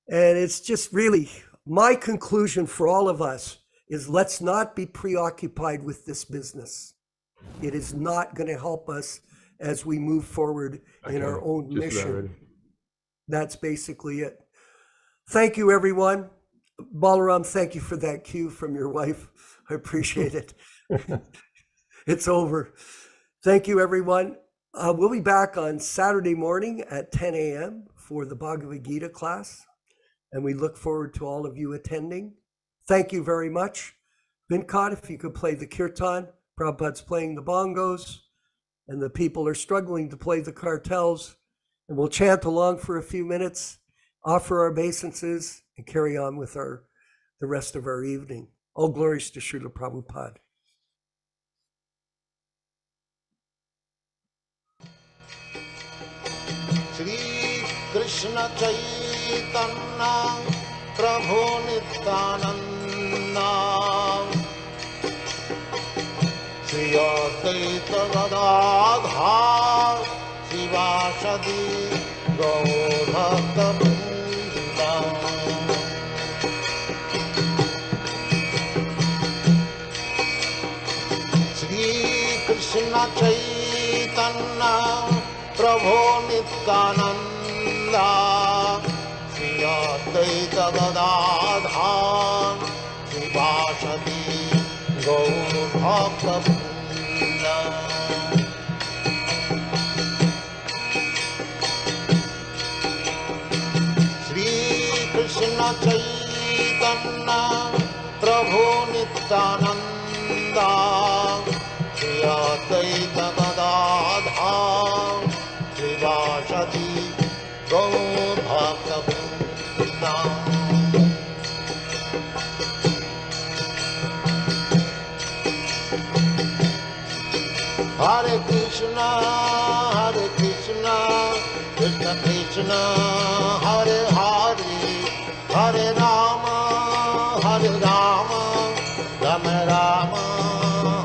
And it's just really, my conclusion for all of us is let's not be preoccupied with this business. It is not going to help us as we move forward in our own mission. That's basically it. Thank you, everyone. Balaram, thank you for that cue from your wife. I appreciate it. It's over. Thank you, everyone. We'll be back on Saturday morning at 10 a.m. for the Bhagavad Gita class, and we look forward to all of you attending. Thank you very much. Vinkat, if you could play the kirtan. Prabhupada's playing the bongos, and the people are struggling to play the cartels, and we'll chant along for a few minutes, offer our obeisances, and carry on with the rest of our evening. All glories to Srila Prabhupada. Shri Krishna Caitanya Prabhu Nityananda Shri Advaita Gadadhar Shivasadi Gaur Shri Krishna Caitanya Prabhu Nityananda Shri Advaita Gadadhar Shivasadi Gaur Bhaktivedanta Shri Krishna Caitanya Prabhu Nityananda Shri Advaita Gadadhar Shivasadi Gaur Bhaktivedanta Hare Krishna, Krishna Krishna, Hare Hare, Hare Rama, Rama Rama,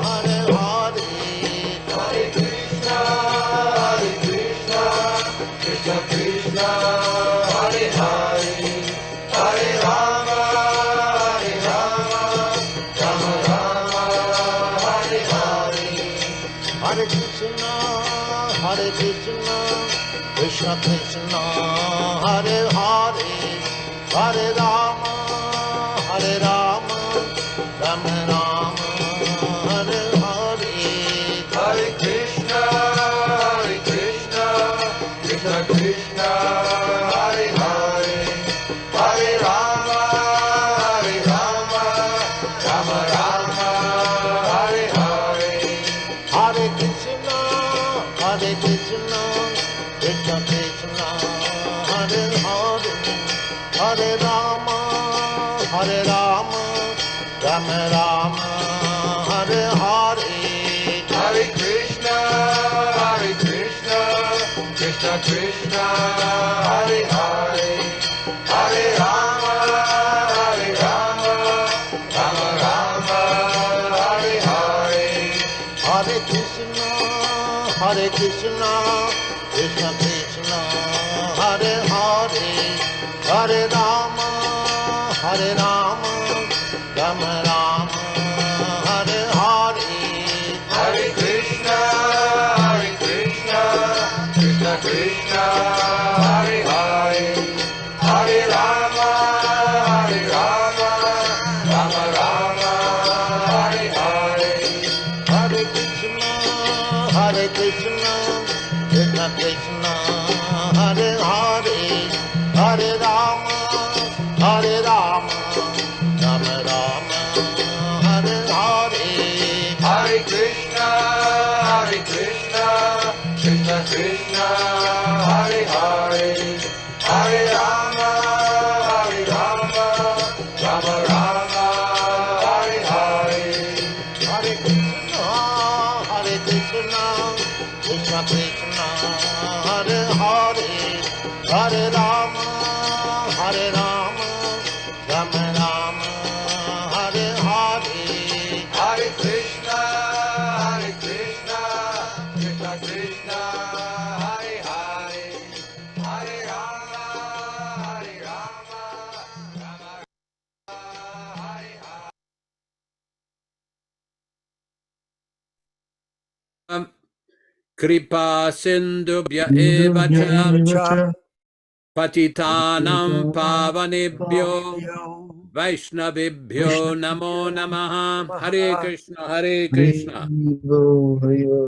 Hare Hare. Hare Krishna, Krishna Krishna, Hare Hare, Hare Rama, Rama Rama, Hare Hare. Hare Krishna, Krishna Krishna, Hare Hare, Hare Rama, Rama Rama, Hare Hare. Hare Krishna, Krishna Krishna, Hare Hare, Hare Rama, Rama Rama, Hare Hare. Hare Krishna, Krishna Krishna, Hare Hare, Hare Rama, Rama Rama, Hare Hare. Hare Krishna, Krishna Krishna, Hare Hare, Hare Rama, Rama Rama, Hare Hare. Hare Krishna, Krishna Krishna, Hare Hare, Hare Rama, Rama Rama, Hare Hare. Hare Krishna, Hare Rama, Hare Rama, Rama Rama, Hare Hare. Hare Krishna, Krishna Krishna, Hare Hare, Hare Rama, Rama Rama, Hare Hare. Hare Krishna, Krishna Krishna, Hare Hare, Hare Rama, Rama Rama, Hare Hare. Hare Krishna, Krishna Krishna, Hare Hare, Hare Rama, Rama Hare Hare. Kripa sindubhya eva cha patitanam pavanebhyo vaishnavibhyo namo namaha. Hare Krishna, Hare Krishna.